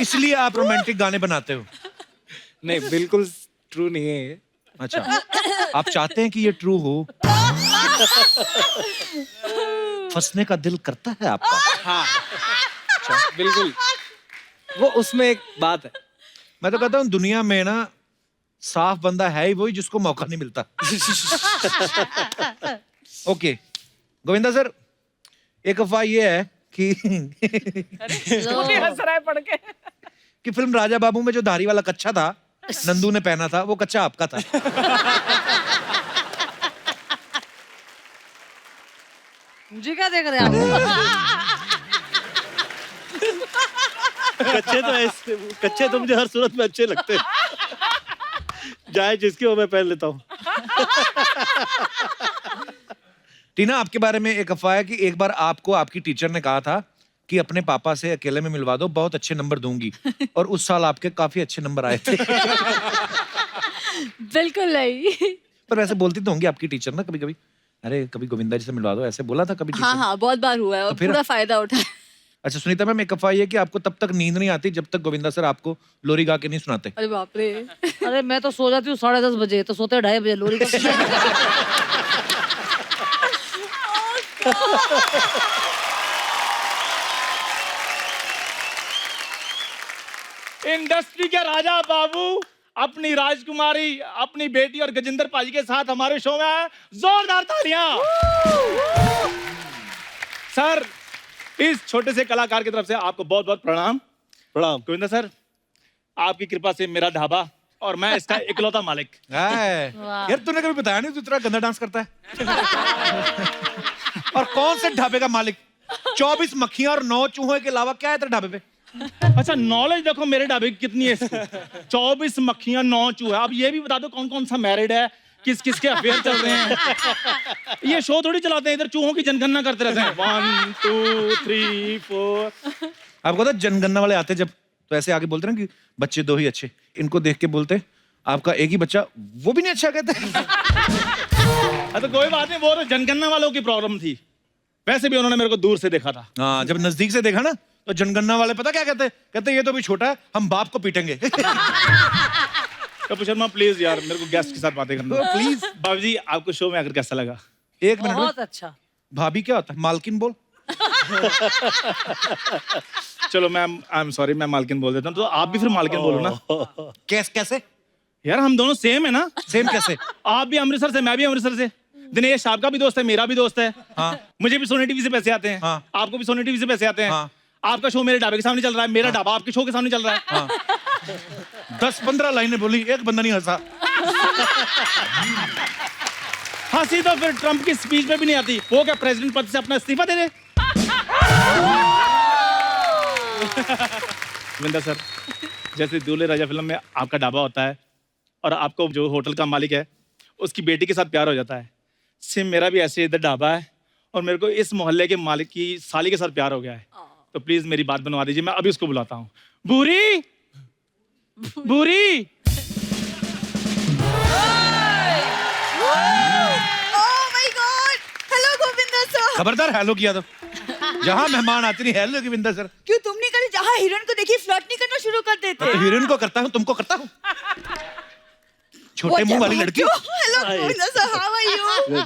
इसलिए आप रोमांटिक गाने बनाते हो। नहीं, बिल्कुल ट्रू नहीं है ये। अच्छा, आप चाहते हैं कि ये ट्रू हो? फंसने का दिल करता है आपका? हाँ अच्छा, बिल्कुल, वो उसमें एक बात है। मैं तो कहता हूँ दुनिया में ना साफ बंदा है ही वही जिसको मौका नहीं मिलता। ओके गोविंदा सर, एक अफवाह ये है कि मुझे हंस रहा है पढ़ के। कि फिल्म राजा बाबू में जो धारी वाला कच्चा था नंदू ने पहना था, वो कच्चा आपका था। मुझे क्या देख रहे हैं आप? कच्चे तो ऐसे, कच्चे तो मुझे हर सूरत में अच्छे लगते हैं, जाए जिसकी वो मैं पहन लेता हूँ। टीना, आपके बारे में एक अफवाह है कि एक बार आपको आपकी टीचर ने कहा था कि अपने पापा से अकेले में मिलवा दो, बहुत अच्छे नंबर दूंगी, और उस साल आपके काफी अच्छे नंबर आए थे। बिल्कुल नहीं। पर वैसे बोलती तो होंगी आपकी टीचर ना कभी कभी, अरे कभी गोविंदा जी से मिलवा दो, ऐसे बोला था कभी टीचर? हाँ हाँ, बहुत बार हुआ है और तो फिर- पूरा फायदा उठाया। अच्छा सुनीता मैम, एक अफवाह ये है कि आपको तब तक नींद नहीं आती जब तक गोविंदा सर आपको लोरी गा के नहीं सुनाते। अरे बाप रे। अरे मैं तो सो जाती हूँ 10:30 बजे, तो सोते 2:30 बजे लोरी का। इंडस्ट्री के राजा बाबू अपनी राजकुमारी, अपनी बेटी और गजेंद्र पाजी के साथ हमारे शो में आए, जोरदार तालियां। सर, इस छोटे से कलाकार की तरफ से आपको बहुत बहुत प्रणाम। प्रणाम गोविंदा सर, आपकी कृपा से मेरा ढाबा और मैं इसका इकलौता मालिक। यार तूने कभी बताया नहीं तू इतना गंदा डांस करता है। और कौन से ढाबे का मालिक? 24 मक्खियां और 9 चूहों के अलावा क्या है तेरे ढाबे पे? अच्छा, नॉलेज देखो मेरे ढाबे की कितनी है। 24 मक्खियां 9 चूहे। अब ये भी बता दो कौन कौन सा मैरिड है, किस किस के अफेयर चल रहे हैं। ये शो थोड़ी चलाते हैं, इधर चूहों की जनगणना करते रहते हैं। 1 2 3 4। आपको पता जनगणना वाले आते जब तो ऐसे आगे बोलते ना कि बच्चे 2 ही अच्छे, इनको देख के बोलते आपका एक ही बच्चा, वो भी नहीं अच्छा कहते। तो कोई बात नहीं, वो तो जनगणना वालों की प्रॉब्लम थी। वैसे भी उन्होंने मेरे को दूर से देखा था। हाँ, जब नजदीक से देखा ना तो जनगणना वाले पता क्या कहते? कहते ये तो भी छोटा है, हम बाप को पीटेंगे। कपिल शर्मा प्लीज यार, मेरे को गेस्ट के साथ बातें करना प्लीज। बाबू जी, आपको शो में आकर कैसा लगा? एक मिनट, बहुत अच्छा। भाभी क्या होता है? मालकिन बोल। चलो मैम, आई एम सॉरी, मैं मालकिन बोल देता हूँ, तो आप भी फिर मालकिन बोलो ना। कैसे? यार हम दोनों सेम है ना। सेम कैसे? आप भी अमृतसर से, मैं भी अमृतसर से। दिनेश आपका भी दोस्त है, मेरा भी दोस्त है। हाँ। मुझे भी सोनी टीवी से पैसे आते हैं। हाँ। आपको भी सोनी टीवी से पैसे आते हैं। हाँ। आपका शो मेरे ढाबे के सामने चल रहा है, मेरा ढाबा आपके शो के सामने चल रहा है। हाँ। 10-15 लाइनें बोली, एक बंदा नहीं हंसा। हंसी तो फिर ट्रम्प की स्पीच में भी नहीं आती। वो क्या प्रेसिडेंट पद से अपना इस्तीफा दे दे? विंदा सर, जैसे दूल्हे राजा फिल्म में आपका ढाबा होता है और आपको जो होटल का मालिक है उसकी बेटी के साथ प्यार हो जाता है, सेम मेरा भी ऐसे इधर ढाबा है और मेरे को इस मोहल्ले के मालिक की साली के साथ प्यार हो गया है। तो प्लीज मेरी बात बनवा दीजिए, मैं अभी उसको बुलाता हूँ। बूरी, बूरी। Hello Govinda sir. खबरदार हेलो किया तो। जहाँ मेहमान आते नहीं हेलो गोविंदा सर। क्यों तुम नहीं करे? जहाँ हीरोइन को देखी फ्लर्ट नहीं करना शुरू कर देते? तो हीरोइन को करता हूँ, तुमको करता हूँ। छोटे मुंह वाली लड़की। Hello Govinda sir, how are you?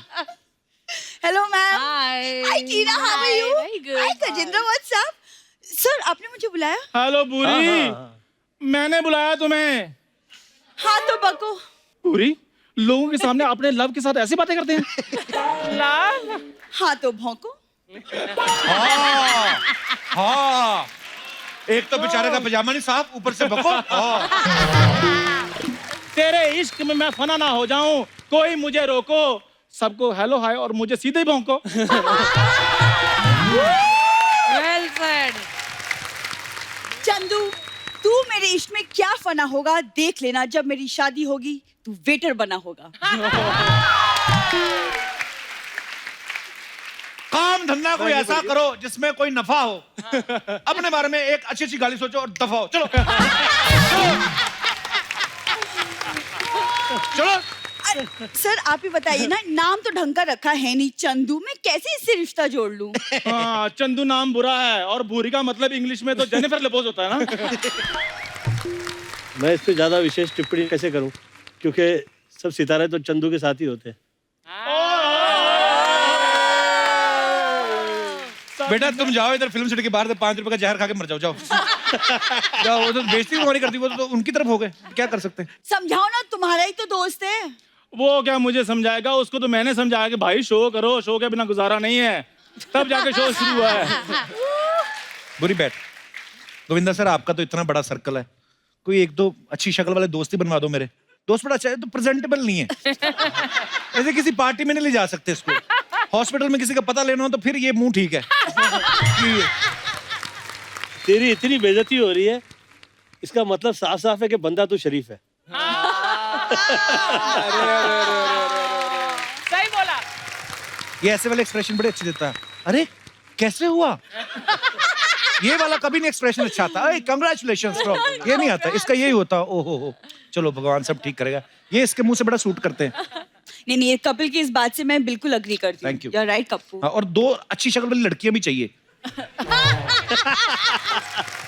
Hello ma'am. Hi Tina, how are you? Hi Gajendra, what's up? Sir आपने मुझे बुलाया? हेलो बूरी, मैंने बुलाया तुम्हें। हाँ तो बको। बूरी, लोगों के सामने अपने लव के साथ ऐसी बातें करते हैं? लव? हाँ तो भौंको। हाँ, हाँ। एक तो बेचारे का पजामा नहीं साफ, ऊपर से बको। हाँ। तेरे इश्क में मैं फना ना हो जाऊं, कोई मुझे रोको। सबको हेलो हाय और मुझे सीधे ही भौंको। Well said. चंदू, तू मेरे इश्क में क्या फना होगा देख लेना, जब मेरी शादी होगी तू वेटर बना होगा। कहाँ धंधा कोई ऐसा करो जिसमें कोई नफा हो। अपने बारे में एक अच्छी गाली सोचो और दफा हो। चलो चलो। सर आप ही बताइए ना, नाम तो ढंग का रखा है नहीं, चंदू, मैं कैसे इससे रिश्ता जोड़ लूं? हाँ, चंदू नाम बुरा है और भूरी का मतलब इंग्लिश में तो जेनिफर लोपेज होता है ना। मैं इस पे ज्यादा विशेष टिप्पणी कैसे करूं, क्योंकि सब सितारे तो चंदू के साथ ही होते हैं। बेटा तुम जाओ इधर फिल्म सिटी के बाहर से 5 रुपए का जहर खा के मर जाओ। जाओ जाओ, वो तो बेइज्जती हमारी करती, वो तो उनकी तरफ हो गए, क्या कर सकते हैं। समझाओ ना, तुम्हारा ही तो दोस्त है। वो क्या मुझे समझाएगा, उसको तो मैंने समझाया कि भाई शो करो, शो के बिना गुजारा नहीं है, तब जाके शो शुरू हुआ है। बुरी बैठ। गोविंदा सर आपका तो इतना बड़ा सर्कल है, कोई 1-2 अच्छी शक्ल वाले दोस्त ही बनवा दो। मेरे दोस्त बड़ा अच्छा है, तो प्रेजेंटेबल नहीं है। ऐसे किसी पार्टी में नहीं ले जा सकते इसको। हॉस्पिटल में किसी का पता लेना हो तो फिर ये मुंह ठीक है। तेरी इतनी बेइज्जती हो रही है, इसका मतलब साफ साफ है कि बंदा तो शरीफ है। सही बोला। ये ऐसे वाले एक्सप्रेशन बड़े अच्छे देता है। अरे कैसे हुआ? ये वाला कभी नहीं एक्सप्रेशन अच्छा आता। कंग्रेचुलेशंस ब्रो, ये नहीं आता, इसका यही होता। ओहो हो, चलो भगवान सब ठीक करेगा। ये इसके मुंह से बड़ा सूट करते हैं। नहीं, कपिल की इस बात से मैं बिल्कुल अग्री करती हूँ। Thank you. You're right, Kappu. और 2 अच्छी शक्ल वाली लड़कियां भी चाहिए।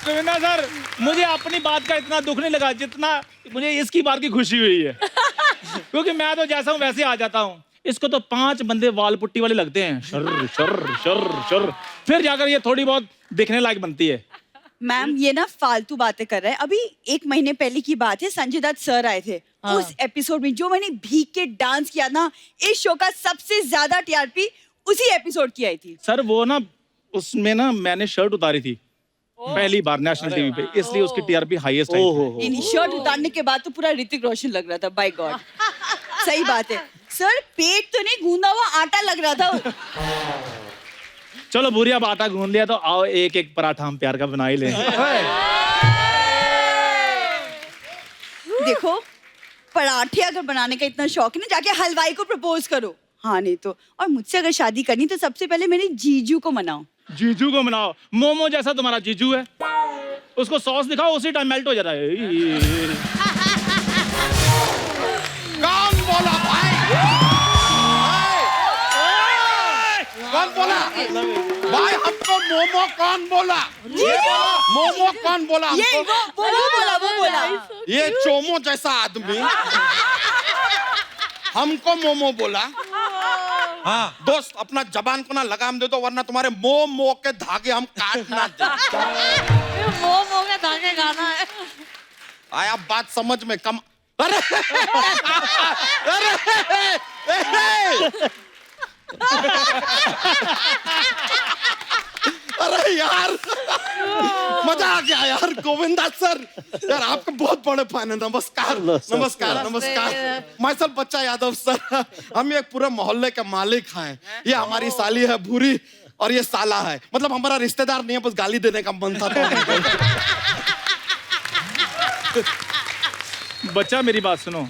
गोविंदा सर, मुझे अपनी बात का इतना दुख नहीं लगा जितना मुझे इसकी बात की खुशी हुई है। क्योंकि मैं तो जैसा हूँ वैसे आ जाता हूँ। इसको तो 5 बंदे वाल पुट्टी वाले लगते हैं, शर शर शर शर, फिर जाकर ये थोड़ी बहुत दिखने लायक बनती है। मैम ये ना फालतू बातें कर रहे हैं। अभी 1 महीने पहले की बात है, संजय दत्त सर आए थे। हाँ। उस एपिसोड में जो मैंने भीग के डांस किया ना, इस शो का सबसे ज्यादा टीआरपी उसी एपिसोड की आई थी। सर वो ना, उसमें ना मैंने शर्ट उतारी थी पहली बार नेशनल टीवी पे, इसलिए उसकी टीआरपी हाईएस्ट आई। नहीं, शर्ट उतारने के बाद तो पूरा ऋतिक रोशन लग रहा था। बाय गॉड, सही बात है सर, पेट तो नहीं, गूंदा हुआ आटा लग रहा था। चलो भूरी, अब आटा गूंद लिया तो आओ एक एक पराठा हम प्यार का बना ही लें। देखो, पराठे अगर बनाने का इतना शौक है ना, जाके हलवाई को प्रपोज करो। हाँ नहीं तो, और मुझसे अगर शादी करनी तो सबसे पहले मेरे जीजू को मनाओ। जीजू को मनाओ? मोमो जैसा तुम्हारा जीजू है, उसको सॉस दिखाओ, उसी टाइम मेल्ट हो जाता है। कौन बोला भाई? कौन बोला भाई? हमको मोमो कौन बोला? मोमो कौन बोला? ये वो बोला। ये चोमो जैसा आदमी हमको मोमो बोला। हाँ दोस्त, अपना जबान को ना लगाम दे दो, वरना तुम्हारे मोमो के धागे हम काट ना दे। मोमो के धागे गाना है। आया बात समझ में? कम। अरे अरे यार, मजा आ गया यार। गोविंदा सर यार, आपके बहुत बड़े फैन है। नमस्कार नमस्कार नमस्कार। मैं सर बच्चा यादव सर, हम एक पूरे मोहल्ले के मालिक हैं। ये हमारी साली है भूरी और ये साला है, मतलब हमारा रिश्तेदार नहीं है, बस गाली देने का मन था। बच्चा मेरी बात सुनो।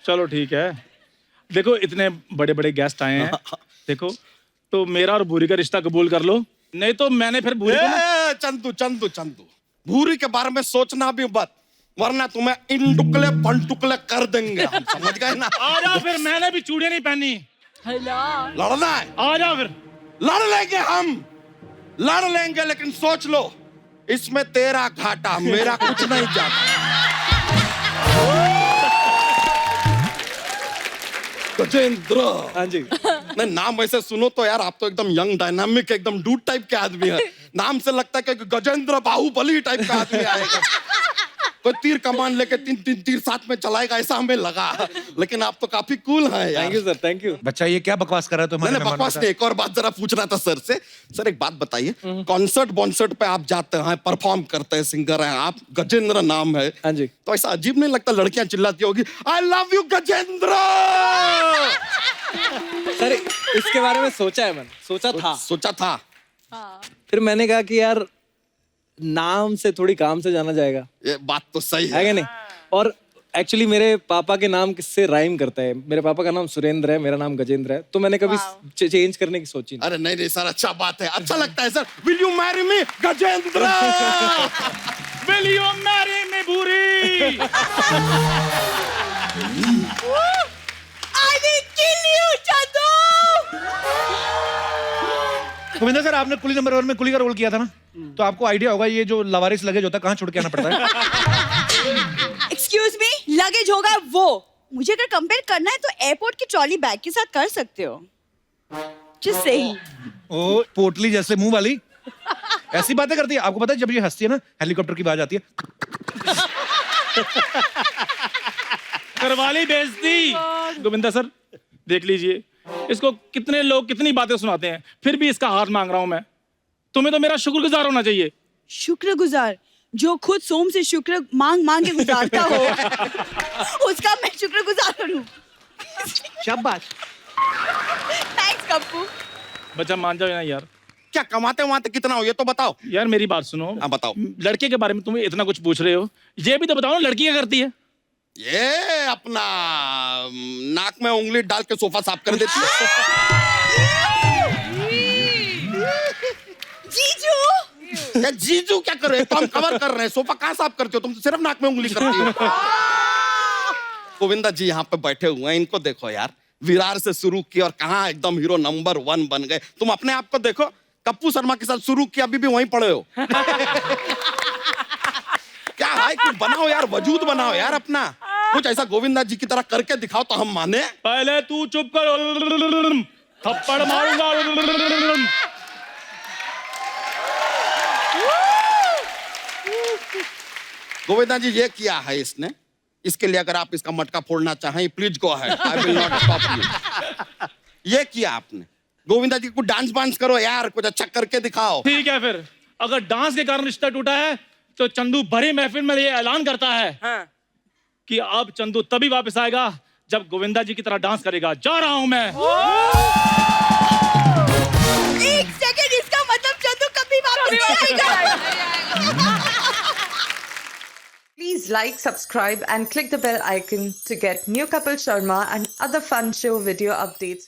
चलो ठीक है, देखो इतने बड़े बड़े गेस्ट आए हैं, देखो तो मेरा और भूरी का रिश्ता कबूल कर लो, नहीं तो मैंने फिर भूरी को चंदू चंदू चंदू, भूरी के बारे में सोचना भी मत, वरना तुम्हें इन टुकड़े पंटुकड़े कर देंगे हम, समझ गए ना? आ जाओ फिर, मैंने भी चूड़ियां नहीं पहनी। लड़ना है? आ जाओ फिर। लड़ लेंगे हम, लड़ लेंगे, लेकिन सोच लो इसमें तेरा घाटा, मेरा कुछ नहीं जाता। गजेंद्र। हाँ जी। नहीं, नाम ऐसे सुनो तो यार, आप तो एकदम यंग डायनामिक एकदम डूड टाइप के आदमी है। नाम से लगता है कि गजेंद्र बाहुबली टाइप का आदमी आएगा, कोई तीर कमान लेके 3 तीर साथ में चलाएगा, ऐसा हमें लगा। लेकिन आप तो काफी कूल हैं यार। Thank you sir, thank you. बच्चा ये क्या बकवास कर रहा है तुम्हारे? नहीं बकवास नहीं, एक और बात जरा पूछना था सर से। सर एक बात बताइए, कॉन्सर्ट बॉन्सर्ट पे आप जाते हैं, परफॉर्म करते हैं, सिंगर हैं आप, गजेंद्र नाम है, हाँ जी, तो ऐसा अजीब नहीं लगता लड़कियां चिल्लाती होगी I love you Gajendra? Sir इसके बारे में सोचा है मैंने, सोचा था। फिर मैंने कहा कि यार नाम से थोड़ी काम से जाना जाएगा। ये बात तो सही है क्या नहीं? और एक्चुअली मेरे पापा के नाम किससे राइम करता है। मेरे पापा का नाम सुरेंद्र है, मेरा नाम गजेंद्र है, तो मैंने कभी चेंज करने की सोची नहीं। अरे नहीं नहीं सर, अच्छा बात है, अच्छा लगता है sir. Will you marry me Gajendra? Will you marry me, Buri? I will kill you, Chandu. Govinda sir, आपने कुली नंबर 1 में कुली का रोल किया था ना, तो आपको आइडिया होगा ये जो लवारिस लगेज होता है कहाँ छोड़ के आना पड़ता है। एक्सक्यूज मी, लगेज होगा वो। मुझे अगर कंपेयर करना है तो एयरपोर्ट की ट्रॉली बैग के साथ कर सकते हो। Just saying। ओ पोटली जैसे मुंह वाली ऐसी बातें करती है। आपको पता है जब ये हंसती है ना, हेलीकॉप्टर की आवाज आती है। करवाली बेइज्जती। गोविंदा सर देख लीजिए, इसको कितने लोग कितनी बातें सुनाते हैं, फिर भी इसका हाथ मांग रहा हूं मैं। तुम्हें तो मेरा शुक्रगुजार होना चाहिए। शुक्रगुजार? जो खुद सोम से शुक्र मांग मांग के गुजारता हो उसका मैं शुक्रगुजार करूं। शाबाश। थैंक्स कप्पू। बच्चा मान जाओ ना यार। क्या कमाते वमाते कितना हो ये तो बताओ। यार मेरी बात सुनो। हाँ बताओ। लड़के के बारे में तुम इतना कुछ पूछ रहे हो, ये भी तो बताओ ना, लड़की क्या करती है? ये अपना नाक में उंगली डाल के सोफा साफ कर देती है। जीजू। क्या जीजू क्या कर रहे हो? तो हम कवर कर रहे हैं, सोफा कहाँ साफ करते हो? तुम तो सिर्फ नाक में उंगली करती हो। गोविंदा जी यहाँ पे बैठे हुए हैं, इनको देखो यार, विरार से शुरू किया और कहाँ एकदम हीरो नंबर 1 बन गए। तुम अपने आप को देखो, कप्पू शर्मा के साथ शुरू किया, अभी भी वहीं पड़े हो। क्या है, कुछ बनाओ यार, वजूद बनाओ यार अपना। कुछ ऐसा गोविंदा जी की तरह करके दिखाओ तो हम माने। पहले तू चुप कर, थप्पड़ मारूंगा। गोविंदा जी ये किया है इसने, इसके लिए अगर आप इसका मटका फोड़ना चाहें please go ahead, I will not stop you. ये किया आपने। गोविंदा जी कुछ डांस वांस करो यार, कुछ अच्छा करके दिखाओ। ठीक है, फिर अगर डांस के कारण रिश्ता टूटा है तो चंदू भरी महफिल में ये ऐलान करता है कि अब चंदू तभी वापस आएगा जब गोविंदा जी की तरह डांस करेगा। जा रहा हूं मैं। एक सेकंड, इसका मतलब चंदू कभी वापस नहीं आएगा। Please like, subscribe and click the bell icon to get new Kapil Sharma and other fun show video updates.